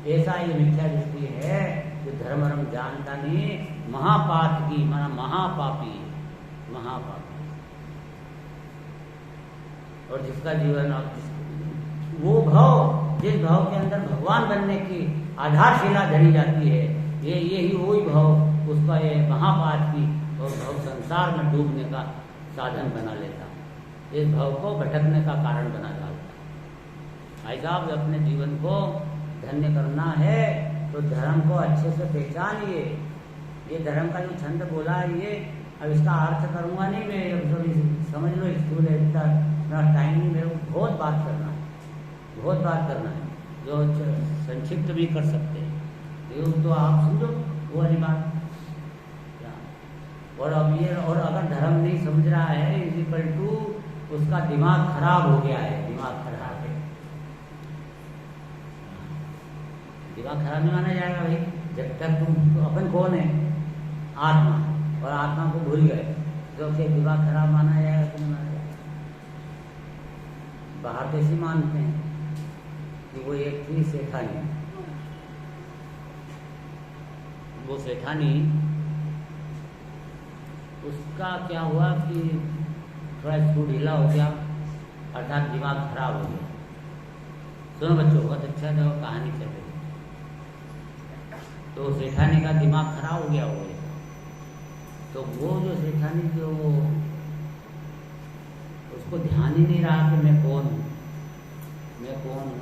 ऐसा ये मिथ्या दृष्टि है जो धर्म जानता नहीं, महापात की माना महापापी, महापापी। और जिसका जीवन वो भाव, जिस भाव के अंदर भगवान बनने की आधारशिला धरी जाती है, यही वही भाव उसका ये महापात की और भाव संसार में डूबने का साधन बना लेता, इस भाव को भटकने का कारण बना डालता। भाई साहब अपने जीवन को धन्य करना है तो धर्म को अच्छे से पहचानिए। ये धर्म का जो छंद बोला है ये, अब इसका अर्थ करूँगा नहीं मैं, समझ लो स्कूल है, इतना टाइम नहीं मेरे को, बहुत बात करना है, बहुत बात करना है, जो संक्षिप्त भी कर सकते हैं। ये तो आप समझो वो वाली बात। और अब ये, और अगर धर्म नहीं समझ रहा है इज इक्वल टू उसका दिमाग खराब हो गया है, दिमाग खराब है। दिमाग खराब नहीं माना जाएगा भाई जब तक तुम, तो अपन कौन है, आत्मा, और आत्मा को भूल गए तो क्या दिमाग खराब माना जाएगा कि नहीं माना जाएगा? बाहर कैसे मानते हैं कि वो एक थी सेठानी। वो सेठानी, उसका क्या हुआ कि थोड़ा स्कूल ढीला हो गया, अर्थात दिमाग खराब हो गया। सुनो बच्चों, बहुत अच्छा था, कहानी चल रही। तो सेठानी का दिमाग खराब हो गया हो, तो वो जो सेठानी जो उसको ध्यान ही नहीं रहा कि मैं कौन हूँ,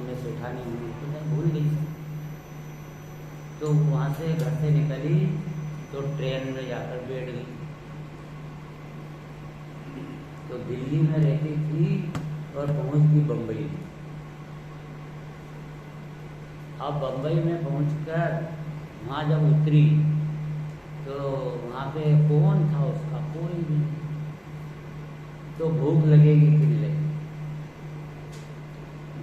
मैं सेठानी हूँ, तो मैं भूल गई। तो वहाँ से घर से निकली तो ट्रेन में जाकर बैठ गई। तो दिल्ली में रहती थी और पहुँच गई बम्बई। अब बम्बई में पहुँचकर वहाँ जब उतरी तो वहाँ पे कौन था उसका, कोई नहीं। तो भूख लगेगी कि नहीं लगेगी?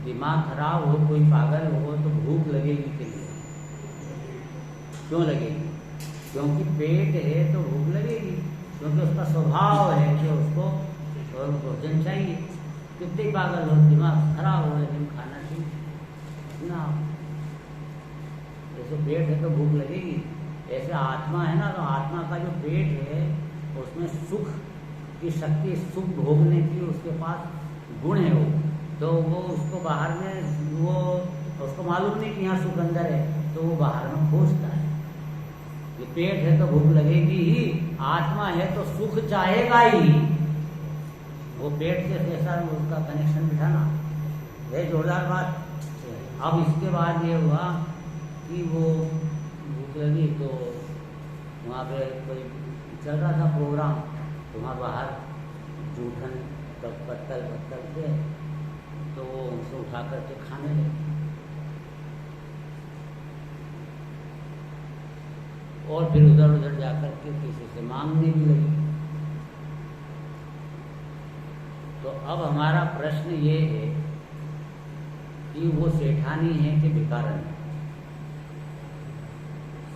दिमाग खराब हो, कोई पागल हो तो भूख लगेगी कि नहीं? क्यों लगेगी? क्योंकि पेट है तो भूख लगेगी, क्योंकि उसका स्वभाव है कि उसको भोजन चाहिए। कितने पागल हो, दिमाग खराब हो लेकिन खाना चाहिए ना। जैसे पेट है तो भूख लगेगी, ऐसे आत्मा है ना, तो आत्मा का जो पेट है उसमें सुख की शक्ति, सुख भोगने की उसके पास गुण है वो। तो वो उसको बाहर में वो उसको मालूम नहीं कि यहाँ सुख अंदर है, तो वो बाहर में खोजता है। ये पेट है तो भूख लगेगी ही, आत्मा है तो सुख चाहेगा ही। वो पेट के कैसा उसका कनेक्शन बिठाना ये जोरदार बात। अब इसके बाद ये हुआ कि वो भूख लगी तो वहाँ पे कोई चल रहा था प्रोग्राम, तो वहाँ बाहर जूठन पत्तल थे, तो वो उनसे उठा करके खाने लगे। और फिर उधर उधर जाकर के किसी से मांगने भी लगी। तो अब हमारा प्रश्न ये है कि वो सेठानी है कि भिखारन है?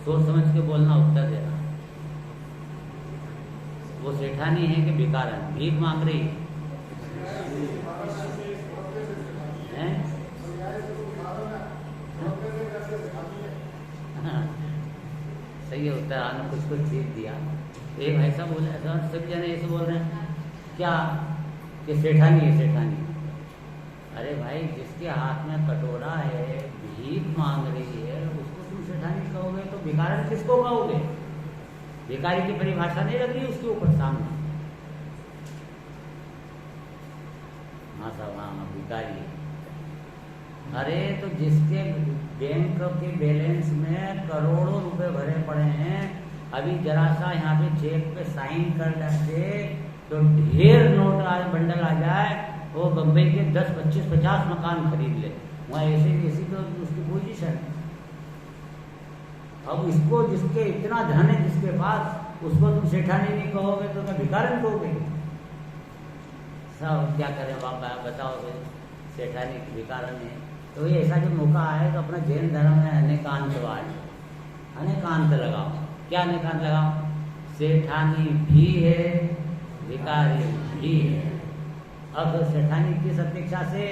सोच समझ के बोलना, उत्तर देना। वो सेठानी है कि भिखारन? भीख मांग रही है? सही है उत्तर, आपने कुछ ठीक दिया। एक ऐसा बोले, सभी जने ऐसे बोल रहे हैं क्या कि सेठानी है, सेठानी। अरे भाई, जिसके हाथ में कटोरा है, भीख मांग रही है, उसको तुम सेठानी कहोगे तो भिखारन किसको कहोगे? भिखारी की परिभाषा नहीं लग रही उसके ऊपर सामने। हाँ साहब, हाँ भिखारी। अरे तो जिसके बैंक के बैलेंस में करोड़ों रुपए भरे पड़े हैं, अभी जरा सा यहाँ पे चेक पे साइन कर देते तो ढेर नोट बंडल आ जाए, वो बम्बई के 10, 25, 50 मकान खरीद ले। वहाँ ऐसी तो उसकी पोजीशन है। अब इसको, जिसके इतना धन है जिसके पास, उसको तुम सेठानी नहीं कहोगे तो क्या भिखारन कहोगे? सब क्या करें बाबा, बताओ सेठानी की भिखारन है? तो ये ऐसा जो मौका आए तो अपना जैन धर्म में अनेकांतवाद, अनेकांत लगाओ। क्या अनेकांत लगाओ? सेठानी भी है, भिखारी भी है। अब सेठानी किस अपेक्षा से?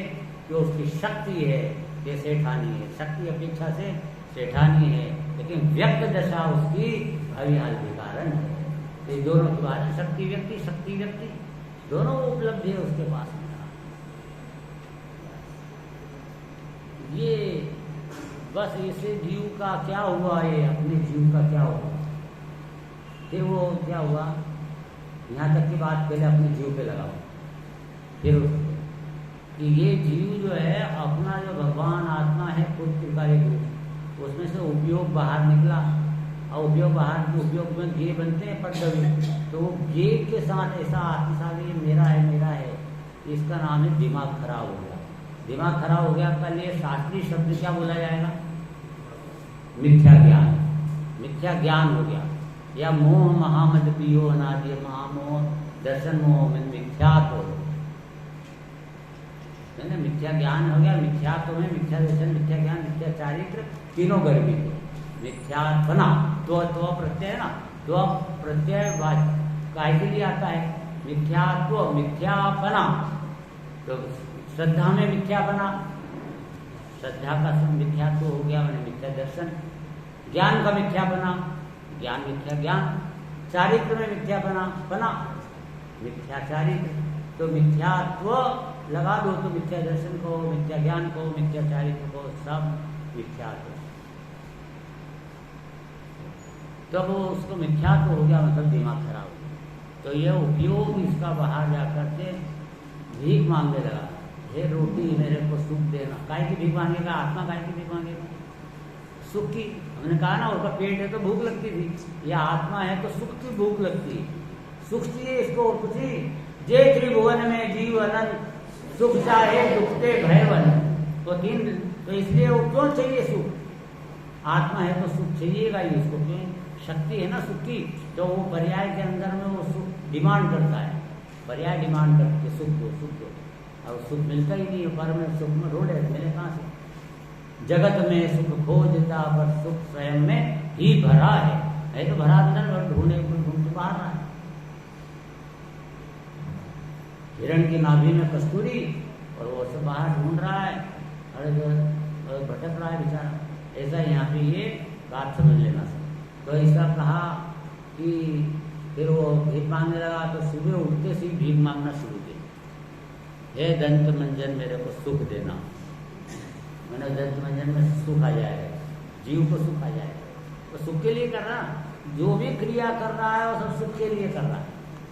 कि उसकी शक्ति है कि सेठानी है, शक्ति अपेक्षा से सेठानी है, लेकिन व्यक्त दशा उसकी अविहाल भिखारन है। ये दोनों की बात है, शक्ति व्यक्ति दोनों उपलब्धि है उसके पास में। ये बस इसे जीव का क्या हुआ, ये अपने जीव का क्या हुआ? फिर वो क्या हुआ, यहाँ तक की बात पहले अपने जीव पे लगाओ, फिर कि ये जीव जो है अपना जो भगवान आत्मा है खुद त्रिकालिक रूप, उसमें से उपयोग बाहर निकला, और उपयोग में गे बनते हैं पट्टवी, तो वो गे के साथ ऐसा आत्मसात ये मेरा है, इसका नाम है दिमाग खराब हो गया। दिमाग खराब हो गया, कल ये शास्त्रीय शब्द क्या बोला जाएगा? मिथ्या ज्ञान हो गया, या मोह महामद पियो अनादि महामोह दर्शन मोह में मिथ्यात्व हो, है ना? मिथ्या ज्ञान हो गया, मिथ्यात्व में मिथ्या दर्शन, मिथ्या ज्ञान, मिथ्या चारित्र, तीनों गर्मी थे। मिथ्या बना तो प्रत्यय है ना, तो प्रत्यय काहे के लिए आता है? मिथ्यात्व, मिथ्यापना। तो श्रद्धा में मिथ्यापना, श्रद्धा का मिथ्यात्व हो गया मैंने मिथ्या दर्शन। ज्ञान का मिथ्यापना, ज्ञान मिथ्या ज्ञान। चारित्र में मिथ्यापना, पना मिथ्या चारित्र। तो मिथ्यात्व लगा दो तो मिथ्या दर्शन को, मिथ्या ज्ञान को, मिथ्या चारित्र को, सब मिथ्यात्व। तो वो उसको मिथ्यात्व हो गया, मतलब दिमाग खराब हो गया। तो यह उपयोग इसका बाहर जाकर के भीख मांगने लगा, हे रोटी मेरे को सुख देना। काय की भीख मांगेगा? आत्मा काय की भीख मांगेगा? सुख की। हमने कहा ना उसका पेट है तो भूख लगती थी, यह आत्मा है तो सुख की भूख लगती है। सुख चाहिए इसको और कुछ ही। जे त्रिभुवन में जीव अनंत, सुख चाहे दुखते भय वन। तो तीन, तो इसलिए वो क्यों चाहिए सुख? आत्मा है तो सुख चाहिएगा ही उसको, क्यों? शक्ति है ना सुख की। तो वो पर्याय के अंदर में वो सुख डिमांड करता है, पर्याय डिमांड करके सुख दो, सुख दो। और सुख मिलता ही नहीं, पर में सुख में ढूंढे, मिले कहाँ से? जगत में सुख खोजता पर सुख स्वयं में ही भरा है तो भरा अंदर और ढूंढे ढूंढ बाहर रहा है। हिरण की नाभि में कस्तूरी और वो सब बाहर ढूंढ रहा है, अरे भटक रहा है बेचारा। ऐसा यहाँ पे ये बात समझ लेना सब। तो ऐसा कहा कि फिर वो भीख मांगने लगा, तो सुबह उठते से भीख मांगना शुरू किया, हे दंत मंजन मेरे को सुख देना। मैंने दंत मंजन में सुख आ जाएगा, जीव को सुख आ जाएगा। तो सुख के लिए कर रहा, जो भी क्रिया कर रहा है वो सब सुख के लिए कर रहा है।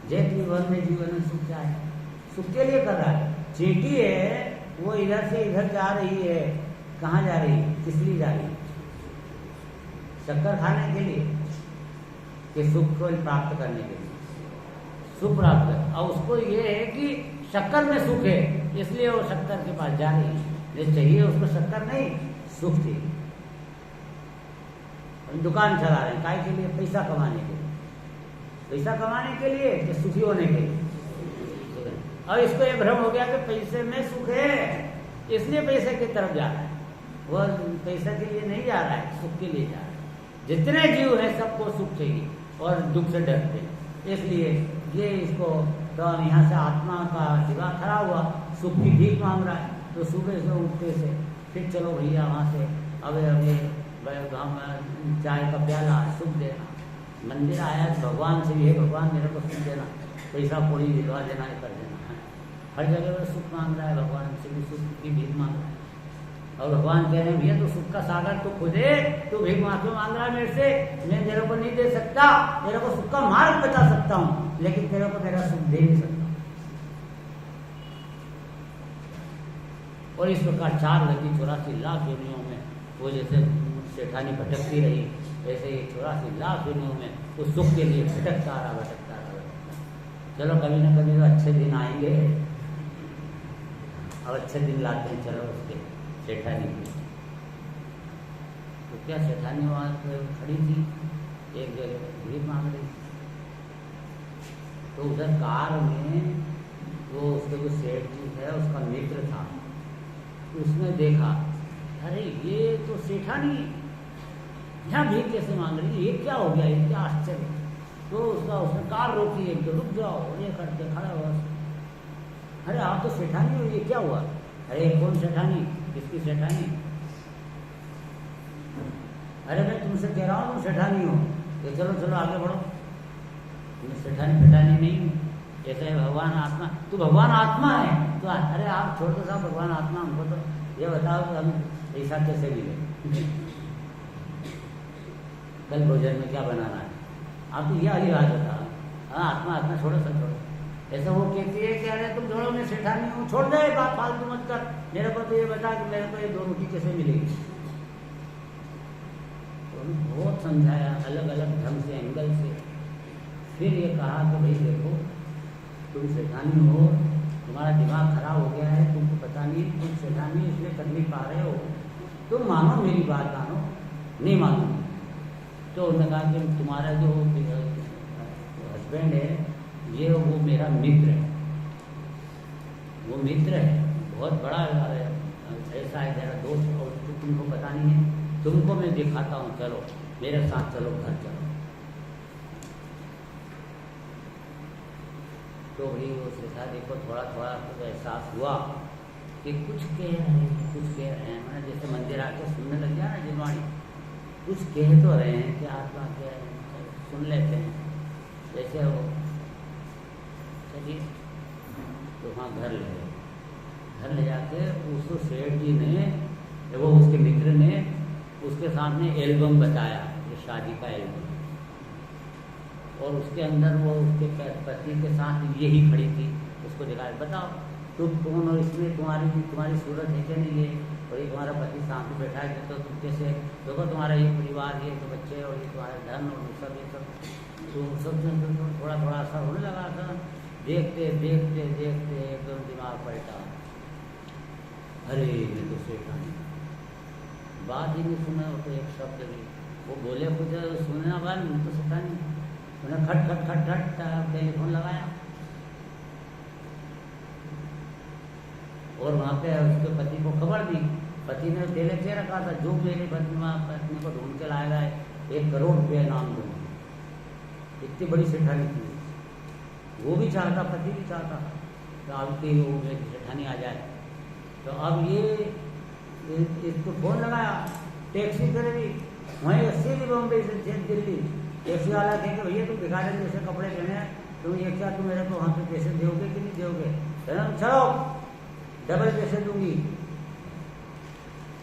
जय त्रिभुवन में जीवन में सुख चाहे, सुख के लिए कर रहा है। चींटी है वो इधर से इधर जा रही है, कहाँ जा रही है? किस लिए जा रही है? शक्कर खाने के लिए, कि सुख को प्राप्त करने के लिए, सुख प्राप्त कर। और उसको ये है कि शक्कर में सुख है, इसलिए वो शक्कर के पास जा रही है। ये चाहिए उसको शक्कर नहीं, सुख चाहिए। दुकान चला रहे हैं काय के लिए? पैसा कमाने के लिए, पैसा कमाने के लिए कि सुखी होने के लिए। और इसको ये भ्रम हो गया कि पैसे में सुख है, इसलिए पैसे की तरफ जा रहा है। वो पैसा के लिए नहीं जा रहा है, सुख के लिए जा रहा है। जितने जीव हैं सबको सुख चाहिए और दुख से डरते हैं, इसलिए ये इसको। तो हम यहाँ से आत्मा का दिमाग खराब हुआ, सुख की भीख मांग रहा है। तो सुबह से उठते से फिर चलो भैया वहाँ से अबे हम चाय का प्याला, सुख देना। मंदिर आया भगवान से भी है, भगवान मेरे को सुख देना, पैसा पूरी दिलवा देना, कर देना। हर जगह पर सुख मांग रहा है, भगवान से भी सुख की भीख मांग रहा है। और भगवान कह रहे हैं भैया तो सुख का सागर तो खुद है, तो भीख मांग रहा है मेरे से, मैं तेरे को नहीं दे सकता, तेरे को सुख का मार्ग बता सकता हूँ, लेकिन तेरे को मेरा सुख दे नहीं सकता। और इस प्रकार 4,84 लाख योनियों में वो जैसे सेठानी भटकती रही, ऐसे ही 84 लाख योनियों में उस सुख के लिए भटकता रहा। चलो कभी न कभी तो अच्छे दिन आएंगे, और अच्छे दिन लाते हैं। चलो उसके सेठानी की, तो क्या सेठानी वहाँ पे खड़ी थी एक जगह, भीख मांग रही। तो उधर कार में वो उसके जो सेठ जी है उसका मित्र था, उसने देखा अरे ये तो सेठानी यहाँ भीख कैसे मांग रही है, ये क्या हो गया, ये क्या आश्चर्य। तो उसने कार रोकी, एक तो रुक जाओ, ये करके खड़ा हुआ। अरे आप तो सेठानी हो, ये क्या हुआ? अरे कौन सेठानी? किसकी सेठानी? अरे मैं तुमसे कह रहा हूँ तुम सेठानी हो, तो चलो चलो आगे बढ़ो। तुम्हें सेठानी फेठानी नहीं हूँ, ऐसा है भगवान आत्मा। तो भगवान आत्मा है तो अरे आप छोड़ दो साहब, भगवान आत्मा, हमको तो ये बताओ कि हम ऐसा कैसे मिले, कल भोजन में क्या बनाना है? आप तो ये वाली बात बता। हाँ आत्मा आत्मा छोड़ो सब छोड़ो। ऐसा वो कहती है कि अरे तुम छोड़ो, मैं सेठानी हूँ, छोड़ दे बात, फालतू मत कर, मेरे को तो ये बता कि मेरे को ये 2 रोटी कैसे मिलेगी। तो बहुत समझाया अलग अलग ढंग से, एंगल से। फिर ये कहा कि भाई देखो तुम सेठानी हो, तुम्हारा दिमाग खराब हो गया है, तुमको पता नहीं तुम सेठानी इसलिए तकलीफ पा रहे हो, तुम मानो मेरी बात, मानो। नहीं मानो तो उन्होंने कहा कि तुम्हारा जो हस्बैंड है ये वो मेरा मित्र है, वो मित्र है, बहुत बड़ा ऐसा है मेरा दोस्त, और तुमको पता नहीं है, तुमको मैं दिखाता हूँ, चलो मेरे साथ चलो, घर चलो। तो भाई वो सेठानी को थोड़ा थोड़ा तो एहसास हुआ कि कुछ कह रहे हैं, कुछ कह रहे हैं। मैंने जैसे मंदिर आके सुनने लग गया ना जिनवाणी, कुछ कह तो रहे हैं कि आत्मा कह रहे हैं, सुन लेते हैं। जैसे वो चलिए तो वहाँ घर ले जाके उसको सेठ जी ने, वो उसके मित्र ने उसके सामने एल्बम बताया, ये शादी का एल्बम, और उसके अंदर वो उसके पति के साथ यही खड़ी थी। उसको दिखाया, बताओ तुम कौन हो, इसमें तुम्हारी सूरत है क्या नहीं है, और ये तुम्हारा पति सामने बैठा है, तो तुम कैसे देखो, तुम्हारा ये परिवार, ये तो बच्चे, और ये तुम्हारा धन, और ये सब तो सब थोड़ा थोड़ा असर होने लगा था। देखते देखते देखते एकदम दिमाग पलटा, अरे मैं तो सेठानी बात ही नहीं सुना, तो एक शब्द भी वो बोले कुछ सुनना बाद मैं तो सेठानी। उन्हें खट खट खट खट टेलीफोन लगाया, और वहाँ पे उसके पति को खबर दी। पति ने पहले कह रखा था, जो मेरी पत्नी को ढूंढ के लाएगा 1 करोड़ रुपये इनाम दूंगा। इतनी बड़ी सेठानी थी, वो भी चाहता, पति भी चाहता तो अब की वो मेरी सेठानी आ जाए। तो अब ये इसको फोन लगाया, टैक्सी करे भी वहीं सीधी बॉम्बे से दिल्ली। टैक्सी वाला कहेंगे भैया तुम दिखा देंगे जैसे कपड़े पहने हैं, तुम ये क्या, तुम मेरे को वहाँ पे पैसे दोगे कि नहीं दोगे? चलो डबल पैसे दूंगी।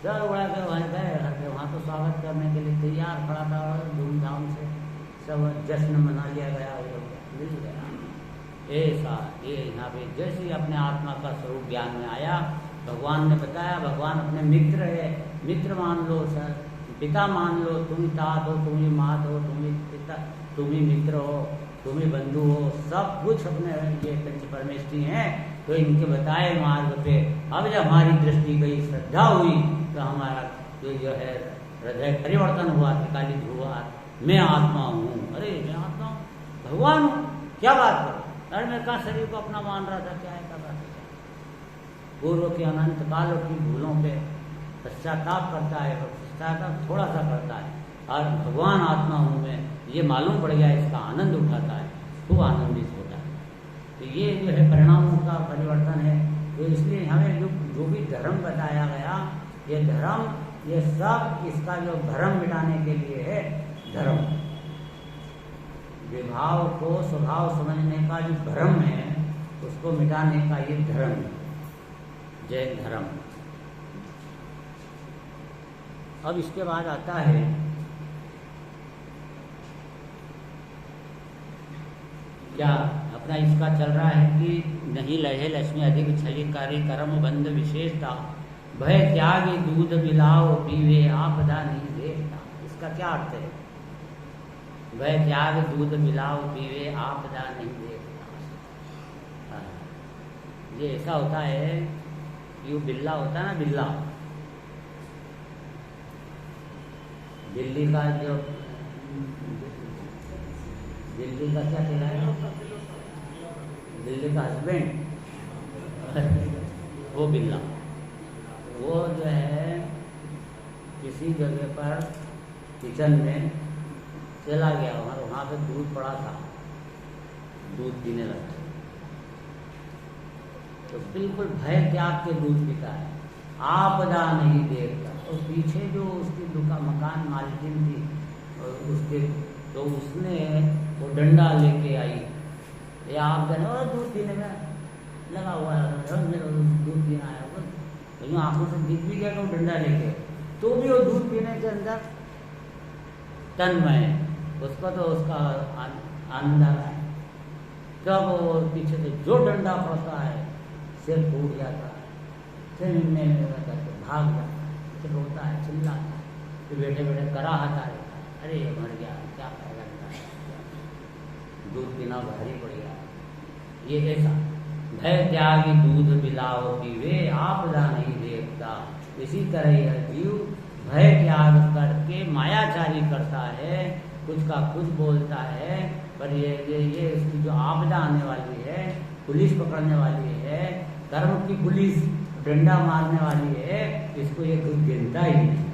चल उड़ा के वहाँ गए, वहाँ तो स्वागत करने के लिए तैयार खड़ा था, धूमधाम से सब जश्न मना लिया गया, मिल गया। ऐसा ये यहाँ पे जैसे ही अपने आत्मा का स्वरूप ज्ञान में आया, भगवान ने बताया, भगवान अपने मित्र है, मित्र मान लो सर, पिता मान लो, तुम ही तात हो, तुम ही मात हो, तुम ही पिता, तुम ही मित्र हो, तुम ही बंधु हो, सब कुछ अपने ये पंच परमेष्ठी हैं। तो इनके बताए मार्ग पे अब जब हमारी दृष्टि गई, श्रद्धा हुई, तो हमारा जो है हृदय परिवर्तन हुआ, निकालित हुआ, मैं आत्मा हूँ। अरे मैं आत्मा हूँ, भगवान हूँ, क्या बात करो। अरे मैं कहाँ शरीर को अपना मान रहा था, क्या है कर रहा था। पूर्व के अनंत कालों की भूलों पे पश्चाताप करता है, पश्चाताप थोड़ा सा करता है, और भगवान आत्मा हूँ मैं, ये मालूम पड़ गया, इसका आनंद उठाता है, खूब आनंदित होता है। तो ये जो है परिणामों का परिवर्तन है। तो इसलिए हमें जो भी धर्म बताया गया, ये धर्म, ये सब इसका जो भ्रम मिटाने के लिए है। धर्म विभाव को स्वभाव समझने का जो भ्रम है, उसको मिटाने का ये धर्म है, जैन धर्म। अब इसके बाद आता है क्या अपना इसका चल रहा है कि नहीं लहे लक्ष्मी अधिक छलिकारी कर्म बंध विशेषता, भय त्यागी दूध मिलाओ पीवे आपदा नहीं देखता। इसका क्या अर्थ है? भय त्याग दूध मिलाओ पीवे आपदा नहीं देखता। ये ऐसा होता है कि वो बिल्ला होता है ना, बिल्ली का जो दिल्ली का क्या कहलाएगा, दिल्ली का हस्बैंड, वो बिल्ला, वो जो है किसी जगह पर किचन में चला गया, वहाँ पे दूध पड़ा था, दूध पीने लगा, तो बिल्कुल भय त्याग के दूध पीता है, आपदा नहीं देखता। और पीछे जो उसकी दुकान मकान मालकिन थी और उसके, तो उसने वो डंडा लेके आई, ये आप और दूध पीने में लगा हुआ है, दूध पीना आया, तो यूँ आंखों से दिख भी गया कि वो डंडा लेके, तो भी वो दूध पीने के अंदर तन्मय, उसको तो उसका आनंद आ रहा है। जब वो पीछे से जो डंडा पड़ता है, सिर फूट जाता है, फिर हिलने में करके भाग जाता है, फिर रोता है, चिल्लाता है, फिर बैठे बैठे कराहता रहता है, अरे ये मर गया, क्या फायदा है, दूध पीना भारी पड़ गया। ये ऐसा भय त्यागी दूध पिलाओ पीवे आपदा नहीं देखता। इसी तरह यह जीव भय त्याग करके मायाचारी करता है, कुछ का कुछ बोलता है, पर ये इसकी जो आपदा आने वाली है, पुलिस पकड़ने वाली है, कर्म की पुलिस डंडा मारने वाली है, इसको ये कुछ गिनता ही नहीं,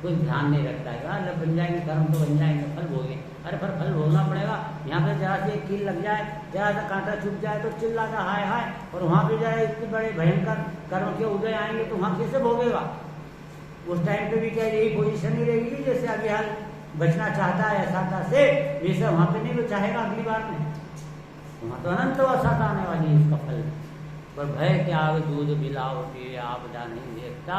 कुछ ध्यान नहीं रखता है। बन जाएंगे कर्म तो बन जाएंगे, फल भोगे, अरे पर फल भोगना पड़ेगा, यहाँ पे जरा से एक कील लग जाए, जरा सा कांटा चुभ जाए तो चिल्लाता हाय हाय, और वहाँ पे जाए इतने बड़े भयंकर कर्म के उदय आएंगे तो वहाँ कैसे भोगेगा? उस टाइम पे भी क्या यही पोजीशन ही रहेगी जैसे अभी हाल बचना चाहता है असाता से, वैसे वहाँ पे नहीं वो चाहेगा अगली बार में, वहाँ तो अनंत असाता आने वाली है इसका फल। पर भय क्या आगे दूध मिलावटी आपदा नहीं देखता,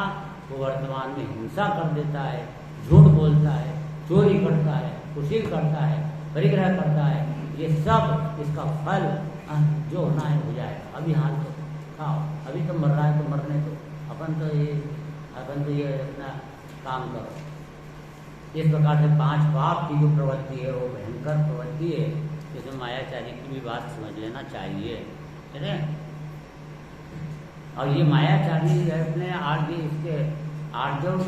वो वर्तमान में हिंसा कर देता है, झूठ बोलता है, चोरी करता है, कुशील करता है, परिग्रह करता है, ये सब इसका फल जो होना है हो जाएगा। अभी हाल तो खाओ, अभी तो मर रहा है तो मरने दो, अपन तो ये अपना काम करो। इस प्रकार से 5 पाप की जो प्रवृत्ति है वो भयंकर प्रवृत्ति है, इसमें मायाचारी की भी बात समझ लेना चाहिए, है ना? और ये मायाचारी अपने आगे इसके आर्जव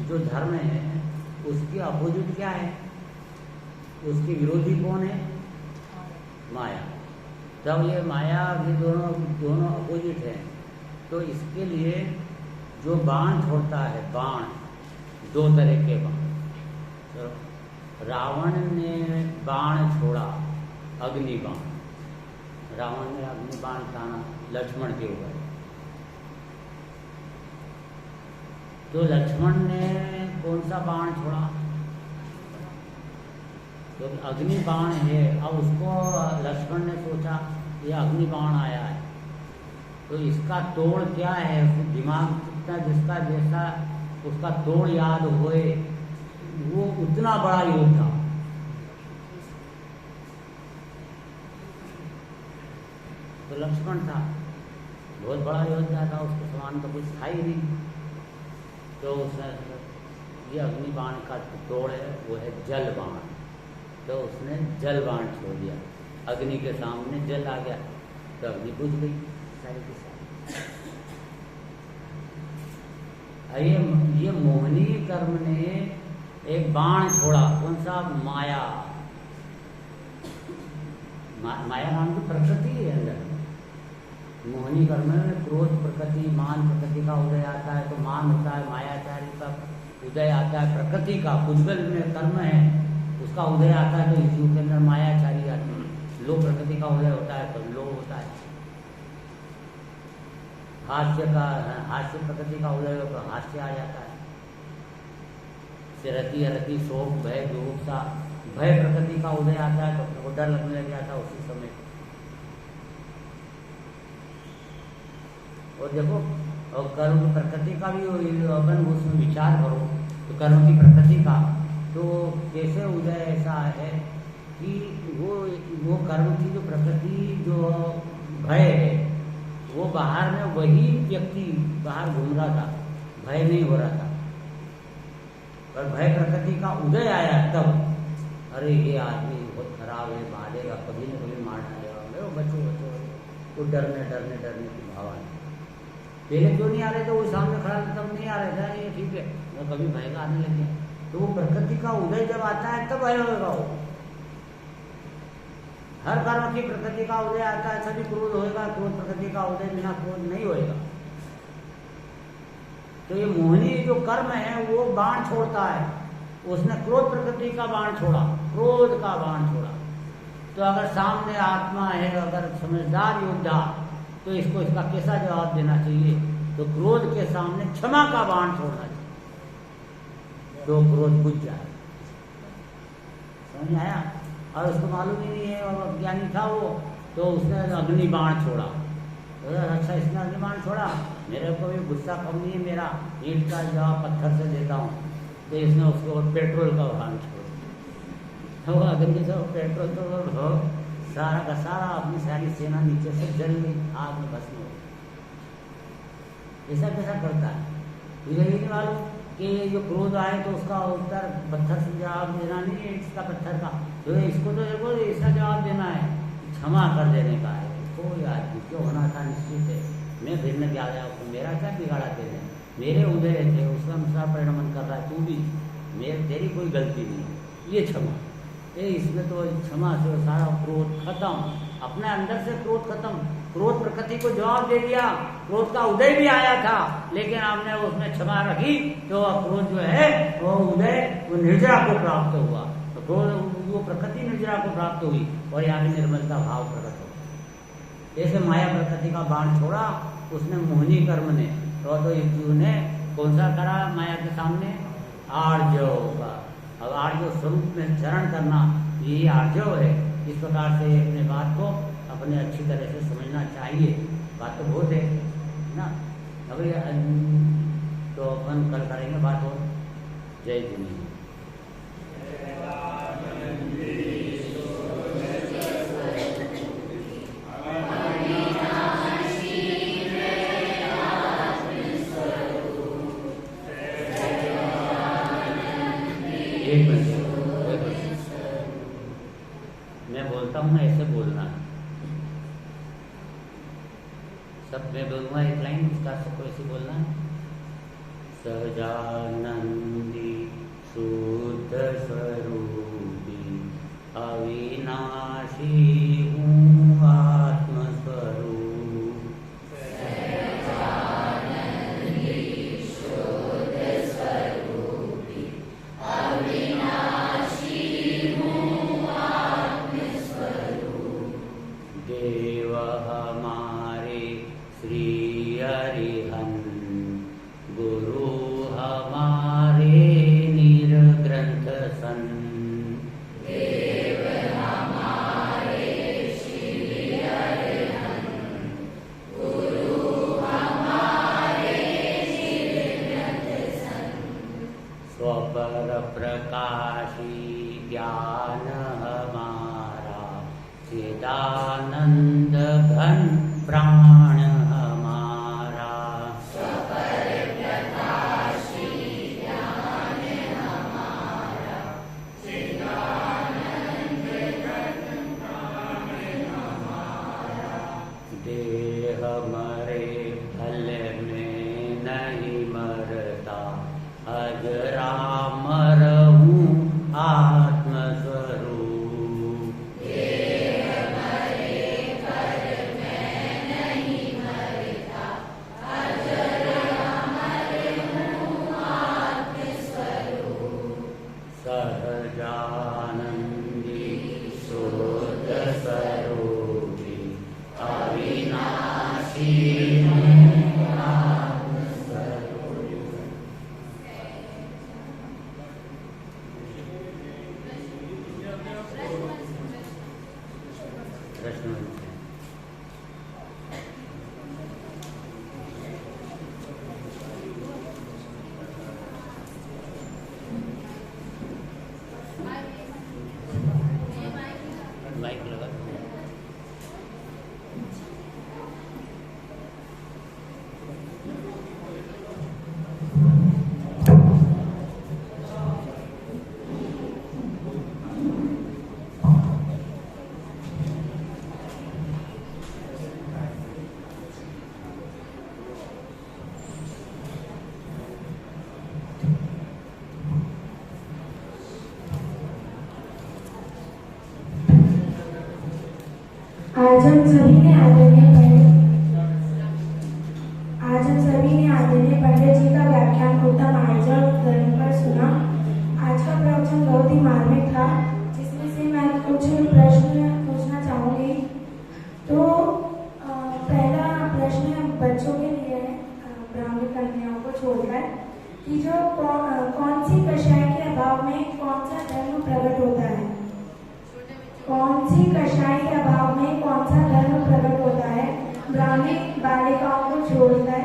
जो धर्म है उसकी अपोजिट क्या है, उसके विरोधी कौन है? माया। तब ये माया भी दोनों अपोजिट है, तो इसके लिए जो बाण छोड़ता है, बाण 2 तरह के बाण, तो रावण ने बाण छोड़ा, अग्नि बाण, रावण ने अग्नि बाण ताना लक्ष्मण के ऊपर, तो लक्ष्मण ने कौन सा बाण छोड़ा? तो अग्नि बाण है। अब उसको लक्ष्मण ने सोचा ये अग्नि बाण आया है तो इसका तोड़ क्या है, दिमाग कितना जिसका जैसा उसका तोड़ याद होए वो उतना बड़ा योद्धा। तो लक्ष्मण था, बहुत बड़ा योद्धा था, उसको समान तो कुछ था ही नहीं। तो उसने ये अग्नि बाण का तोड़ है वो है जल बाण, तो उसने जल बाण छोड़ दिया, अग्नि के सामने जल आ गया तो अग्नि बुझ गई सारी की सारी। ये मोहनी कर्म ने एक बाण छोड़ा, कौन सा? माया। माया नाम की प्रकृति है अंदर। मोहनी कर्म में क्रोध प्रकृति, मान प्रकृति का उदय आता है, तो मान होता है, मायाचारी का उदय आता है प्रकृति का, कुजगल में कर्म है उसका उदय आता है, तो इस जीव के अंदर मायाचारी आती है। लोभ प्रकृति का उदय होता है तो लोभ होता है, हास्य प्रकृति का उदय होता है, हास्य आ जाता है, रति अरति शोक भय जुगुप्सा, भय प्रकृति का उदय आता है तो डर लगने लग जाता है उसी समय। और देखो, और कर्म की प्रकृति का भी अपन उसमें विचार करो तो कर्म की प्रकृति का तो कैसे उदय ऐसा है कि वो कर्म की जो प्रकृति जो भय है वो बाहर में वही व्यक्ति बाहर घूम रहा था, भय नहीं हो रहा था, पर भय प्रकृति का उदय आया तब अरे ये आदमी बहुत खराब है, मारेगा, कभी न कभी मार डालेगा, वो बच्चों वो डरने की भाव आई। पहले क्यों नहीं आ रहे थे, वो सामने खड़ा था तब नहीं आ रहे थे, ये ठीक है, वो कभी भय का आने लग गया। तो वो प्रकृति का उदय जब आता है तब भय होगा। वो हर कर्म की प्रकृति का उदय आता है तभी क्रोध होएगा, क्रोध प्रकृति का उदय बिना क्रोध नहीं होएगा। तो ये मोहनी जो कर्म है वो बाण छोड़ता है, उसने क्रोध प्रकृति का बाण छोड़ा, क्रोध का बाण छोड़ा। तो अगर सामने आत्मा है, अगर समझदार योद्धा, तो इसको इसका कैसा जवाब देना चाहिए? तो क्रोध के सामने क्षमा का बाण छोड़ना चाहिए, तो क्रोध बुझ जाए। समझ आया? और उसको मालूम ही नहीं है, और अज्ञानी था वो, तो उसने अग्नि बाण छोड़ा। तो अच्छा, इसने अग्नि बाण छोड़ा, मेरे को भी गुस्सा कम नहीं है, मेरा ईंट का जवाब पत्थर से देता हूँ। तो इसने उसको पेट्रोल का बाण छोड़ा, तो अग्नि से पेट्रोल तो सारा का सारा अपनी सारी सेना नीचे से जल गई, आग में भस्म हो गई। ऐसा कैसा करता है? मुझे ये नहीं मालूम कि जो क्रोध आए तो उसका उत्तर पत्थर से जवाब देना नहीं है, इसका पत्थर का, तो इसको तो देखो इसका जवाब देना है, क्षमा कर देने का है। कोई आदमी जो होना था निश्चित है, मैं भिन्न क्या गया, मेरा क्या बिगाड़ा तेरे, मेरे उदय थे, उसका अनुसार परिणमन कर रहा है तू भी, तेरी कोई गलती नहीं, ये क्षमा। इसमें तो क्षमा से सारा क्रोध खत्म, अपने अंदर से क्रोध खत्म। क्रोध प्रकृति को जवाब दे दिया, क्रोध का उदय भी आया था, लेकिन आपने उसमें क्षमा रखी तो क्रोध जो है वो उदय वो निर्जरा को प्राप्त हुआ। तो क्रोध क्योंकि वो प्रकृति निर्जरा को प्राप्त हुई और यहाँ पे निर्मलता भाव प्रकट हो। जैसे माया प्रकृति का बाण छोड़ा उसने मोहिनी कर्म ने तो युक्तियों ने कौन सा करा माया के सामने? आर्जव का। अब आर्जव स्वरूप में चरण करना यही आर्जव है। इस प्रकार से अपने बात को अपने अच्छी तरह से समझना चाहिए। बात तो बहुत है ना। अभी तो अपन कल करेंगे बात और। जय जिनी। एक मिनट मैं बोलता हूँ ना, ऐसे बोलना है। सब मैं बोलूँगा एक लाइन, उसका सबको ऐसे बोलना है। सजानंदी शुद्ध स्वरूपी अविनाशी हूँ आत्मस्वरूप। देव हमारे श्री हरिहन, गुरु हमारे निर्ग्रंथ सन। देव हमारे श्री हरिहन, गुरु हमारे निर्ग्रंथ सन। स्वपर प्रकाशी ज्ञान हमारा, चिदानंद घन प्राण हमारा। स्वपर प्रकाशी ज्ञान हमारा, चिदानंद घन प्राण हमारा। देह मरे फल में नहीं मरता, अजरा मरहूँ आत्मस्वरूप। सहजानंदी शुद्ध स्वरूपी अविनाशी माइक लगा। आज हम सभी ने आदरणीय पंडित जी का व्याख्यान उत्तम आर्जव धर्म पर सुना। आज का प्रवचन बहुत ही मार्मिक था, जिसमें से मैं कुछ प्रश्न पूछना चाहूंगी। तो पहला प्रश्न बच्चों के लिए है, ब्राह्मण कन्याओं को छोड़कर, कि जो कौन सी कषाय के अभाव में कौन सा धर्म प्रकट होता है? कौन सी कषाय के अभाव में कौन सा धर्म प्रकट होता है? ब्राह्मणी बालिकाओं को छोड़कर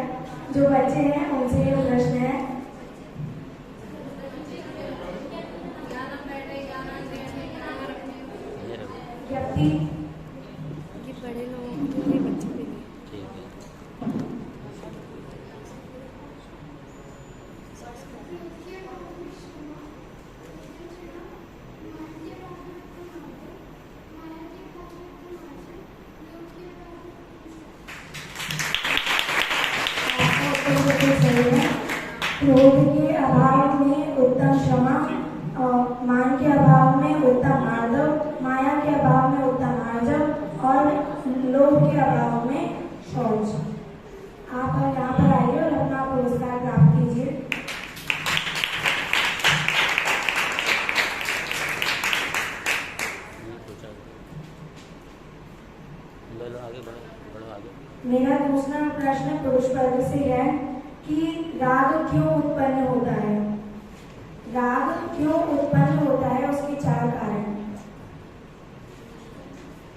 जो बच्चे हैं उनसे ये प्रश्न है। व्यक्ति ये बड़े लोगों के लिए, बच्चों के लिए। क्रोध के अभाव में उत्तम क्षमा, मान के अभाव में उत्तम आर्जव, माया के अभाव में उत्तम आर्जव और लोभ के अभाव में शौच। आप यहाँ पर आइए और अपना पुरस्कार प्राप्त कीजिए। बोलो, आगे बढ़ो आगे। मेरा दूसरा प्रश्न पुरुष वर्ग से है कि राग क्यों उत्पन्न होता है? राग क्यों उत्पन्न होता है, उसके 4 कारण।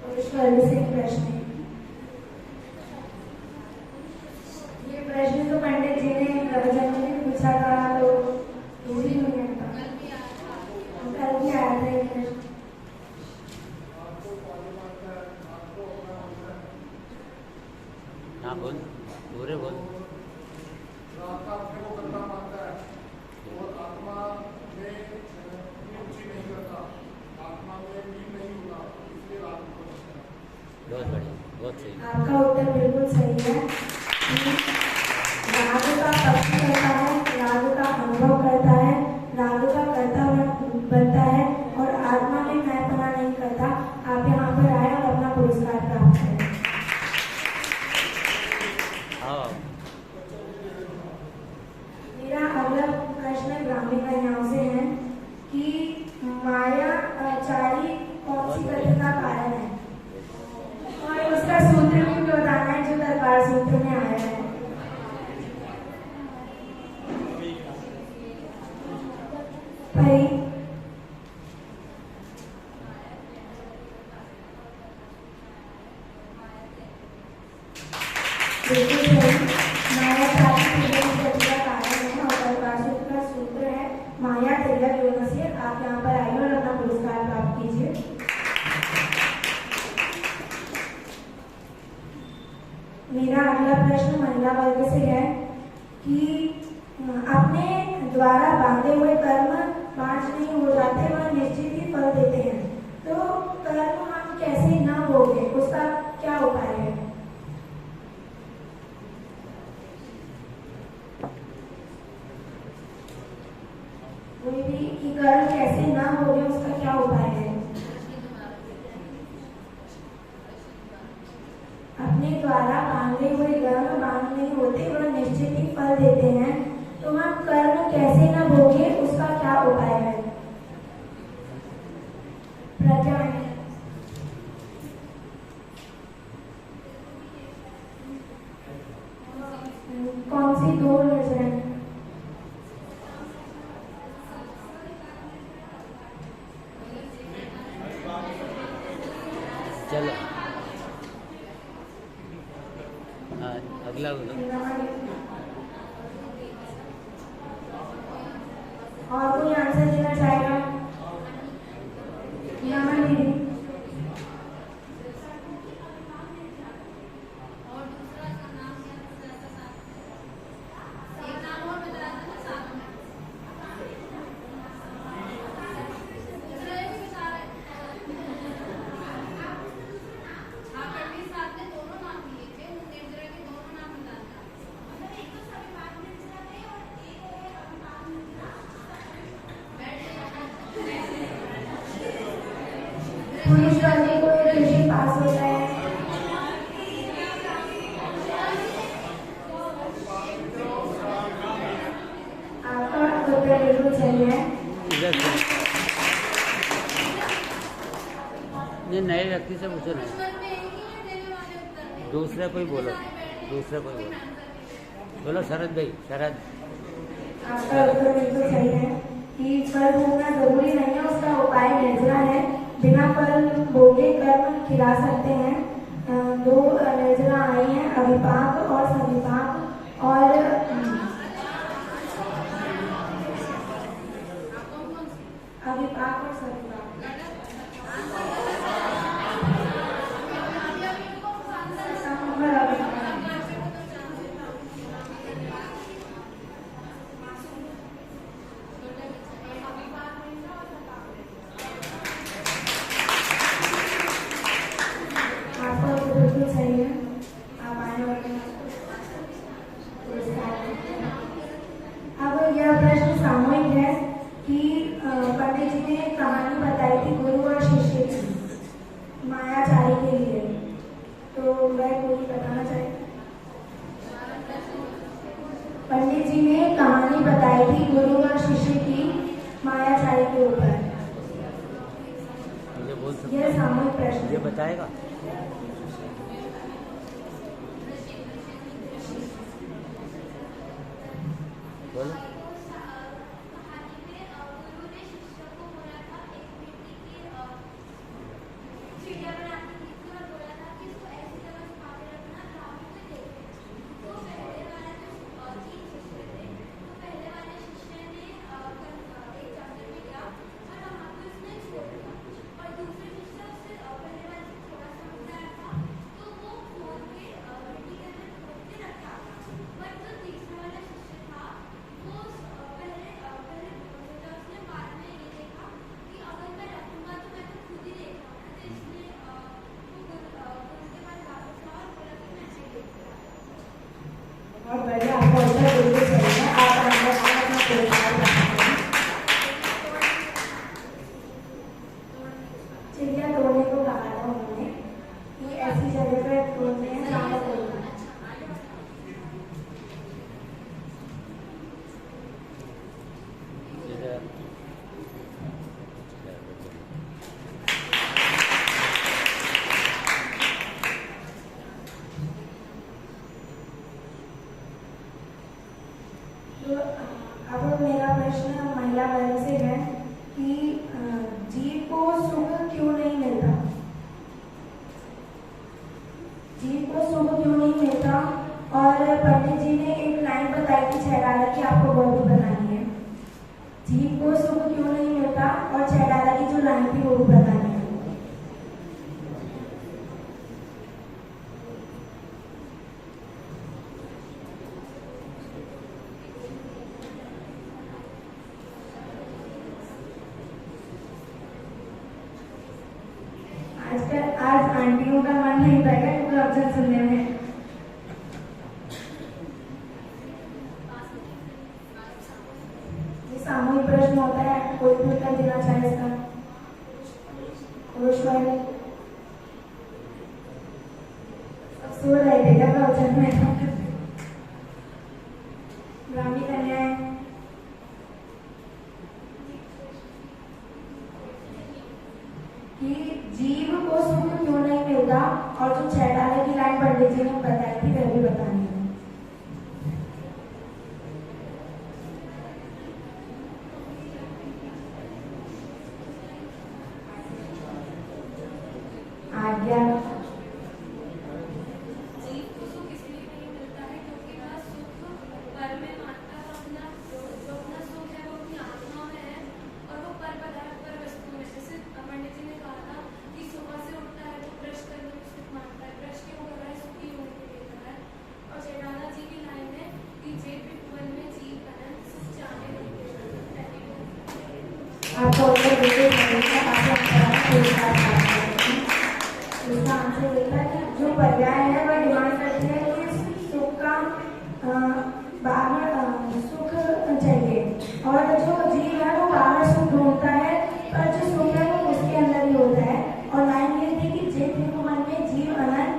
पुरुष वर्ग से प्रश्न है। ये प्रश्न तो पंडित जी ने प्रवचन में पूछा था, तो इजी नहीं है। कल भी आया था ये प्रश्न। हाँ बोल, पूरे बोल। बहुत बढ़िया, बहुत सही। आपका उत्तर बिल्कुल सही है। राग का पक्ष करता है, राग का अनुभव करता है, राग का कर्ता बनता है और आत्मा में मैंपना नहीं करता। आप यहाँ पर आए और अपना पुरस्कार प्राप्त करें। हाँ, मेरा अगला प्रश्न ग्रामीण कन्याओं से है कि माया चारी कौन सी गति का कारण है, और उसका सूत्र भी बताना है जो दरबार सूत्र में आया है। भाई बिल्कुल सही। माया चारी गति का कारण है और दरबार सूत्र का सूत्र है माया तिर्यक योनस्य। आप यहाँ पर आइए और अपना पुरस्कार प्राप्त कीजिए। मेरा अगला प्रश्न महिला वर्ग से है कि अपने द्वारा बांधे हुए कर्म बांझ नहीं हो जाते, वह निश्चित ही फल देते हैं। तो कर्म हम कैसे न भोगे, उसका क्या उपाय है? कोई भी कि कर्म कैसे न भोगे, उसका क्या उपाय है? अपने द्वारा बांधे हुए कर्म बांध नहीं होते, वह निश्चित ही फल देते हैं। तो हम कर्म कैसे न भोगे, उसका क्या उपाय है? प्रज्ञा है। कौन सी 2 नजरें? चलो अगला बोलो। और कोई आंसर देना चाहेगा? नमन दीदी। पुलिस वाले को एक क्वेश्चन पास हो जाए। आपका उत्तर बिल्कुल सही है। इधर से ये नए व्यक्ति से पूछो नहीं, दूसरे कोई बोलो, दूसरे कोई बोलो। बोलो शरद भाई, शरद। आपका उत्तर बिल्कुल सही है कि फल भोगना जरूरी नहीं है, उसका उपाय निर्जरा है। बिना फल भोगे कर्म खिला सकते हैं। 2 निर्जरा आई हैं, अविपाक और सविपाक। और अविपाक और सविपाक। आपका उत्तर बिल्कुल सही है। आप आए और अब यह प्रश्न सामूहिक है कि पंडित जी ने कहानी बताई थी गुरु और शिष्य की मायाचारी के लिए, तो वह कोई बताना चाहे? पंडित जी ने कहानी बताई थी गुरु और शिष्य की मायाचारी के ऊपर। ये बोल सकते यह सामूहिक प्रश्न ये है। बताएगा। ऐसी जगह पे बोलते हैं जहाँ पर बोलना है। तो अब मेरा प्रश्न महिला वर्ग से है कि जीव को सुख क्यों नहीं मिलता? जीव को सुख क्यों नहीं मिलता? और पंडित जी ने एक लाइन बताई थी छैडाला की, आपको वो भी बतानी है। जीव को सुख क्यों नहीं मिलता और छैडाला की जो लाइन थी वो भी बतानी है। आज आंटियों का मन नहीं था क्या प्रवचन सुनने में? ये सामूहिक प्रश्न होता है, कोई भी उत्तर देना चाहे इसका? पुरुष वर्ग सब सो रहे थे क्या प्रवचन में? ब्राह्मी कन्याएं कि जीव को सुख क्यों नहीं मिलता और जो छैडाले की लाइन पंडित जी ने बताई थी वह भी बतानी है। आज्ञा। जीव को सुख इसलिए नहीं मिलता है क्योंकि वह सुख पर में मानता है, अपना जो अपना सुख है वो अपनी आत्मा में है और वो पर पदार्थ पर वस्तु में। जैसे पंडित जी ने कहा था कि सुबह से उठता है तो ब्रश करने को सुख मानता है, ब्रश क्यों कर रहा है? सुखी होने के लिए कर रहा है। और छैडाला जी की लाइन है कि जे मन में जीव अनंत सुख चाहे नहीं। आपको उत्तर देते हमेशा इसका आंसर ये था कि जो पर्याय है वह डिमांड करते हैं कि सुख का बाहर सुख चाहिए और जो जीव है वो बाहर सुख ढूंढता है, पर जो सुख है वो उसके अंदर ही होता है। और लाइन ये थी कि जे मन में जीव अनंत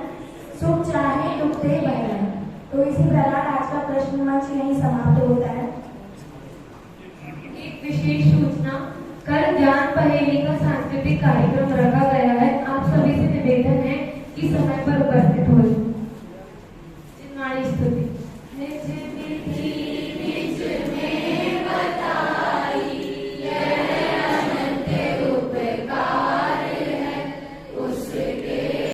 सुख चाहे दुख दे बने। तो इसी प्रकार आज का प्रश्न मंच यहीं समाप्त होता है। एक विशेष सूचना, कल ज्ञान पहेली का सांस्कृतिक कार्यक्रम रखा गया है। आप सभी से निवेदन है कि समय पर उपस्थित हो।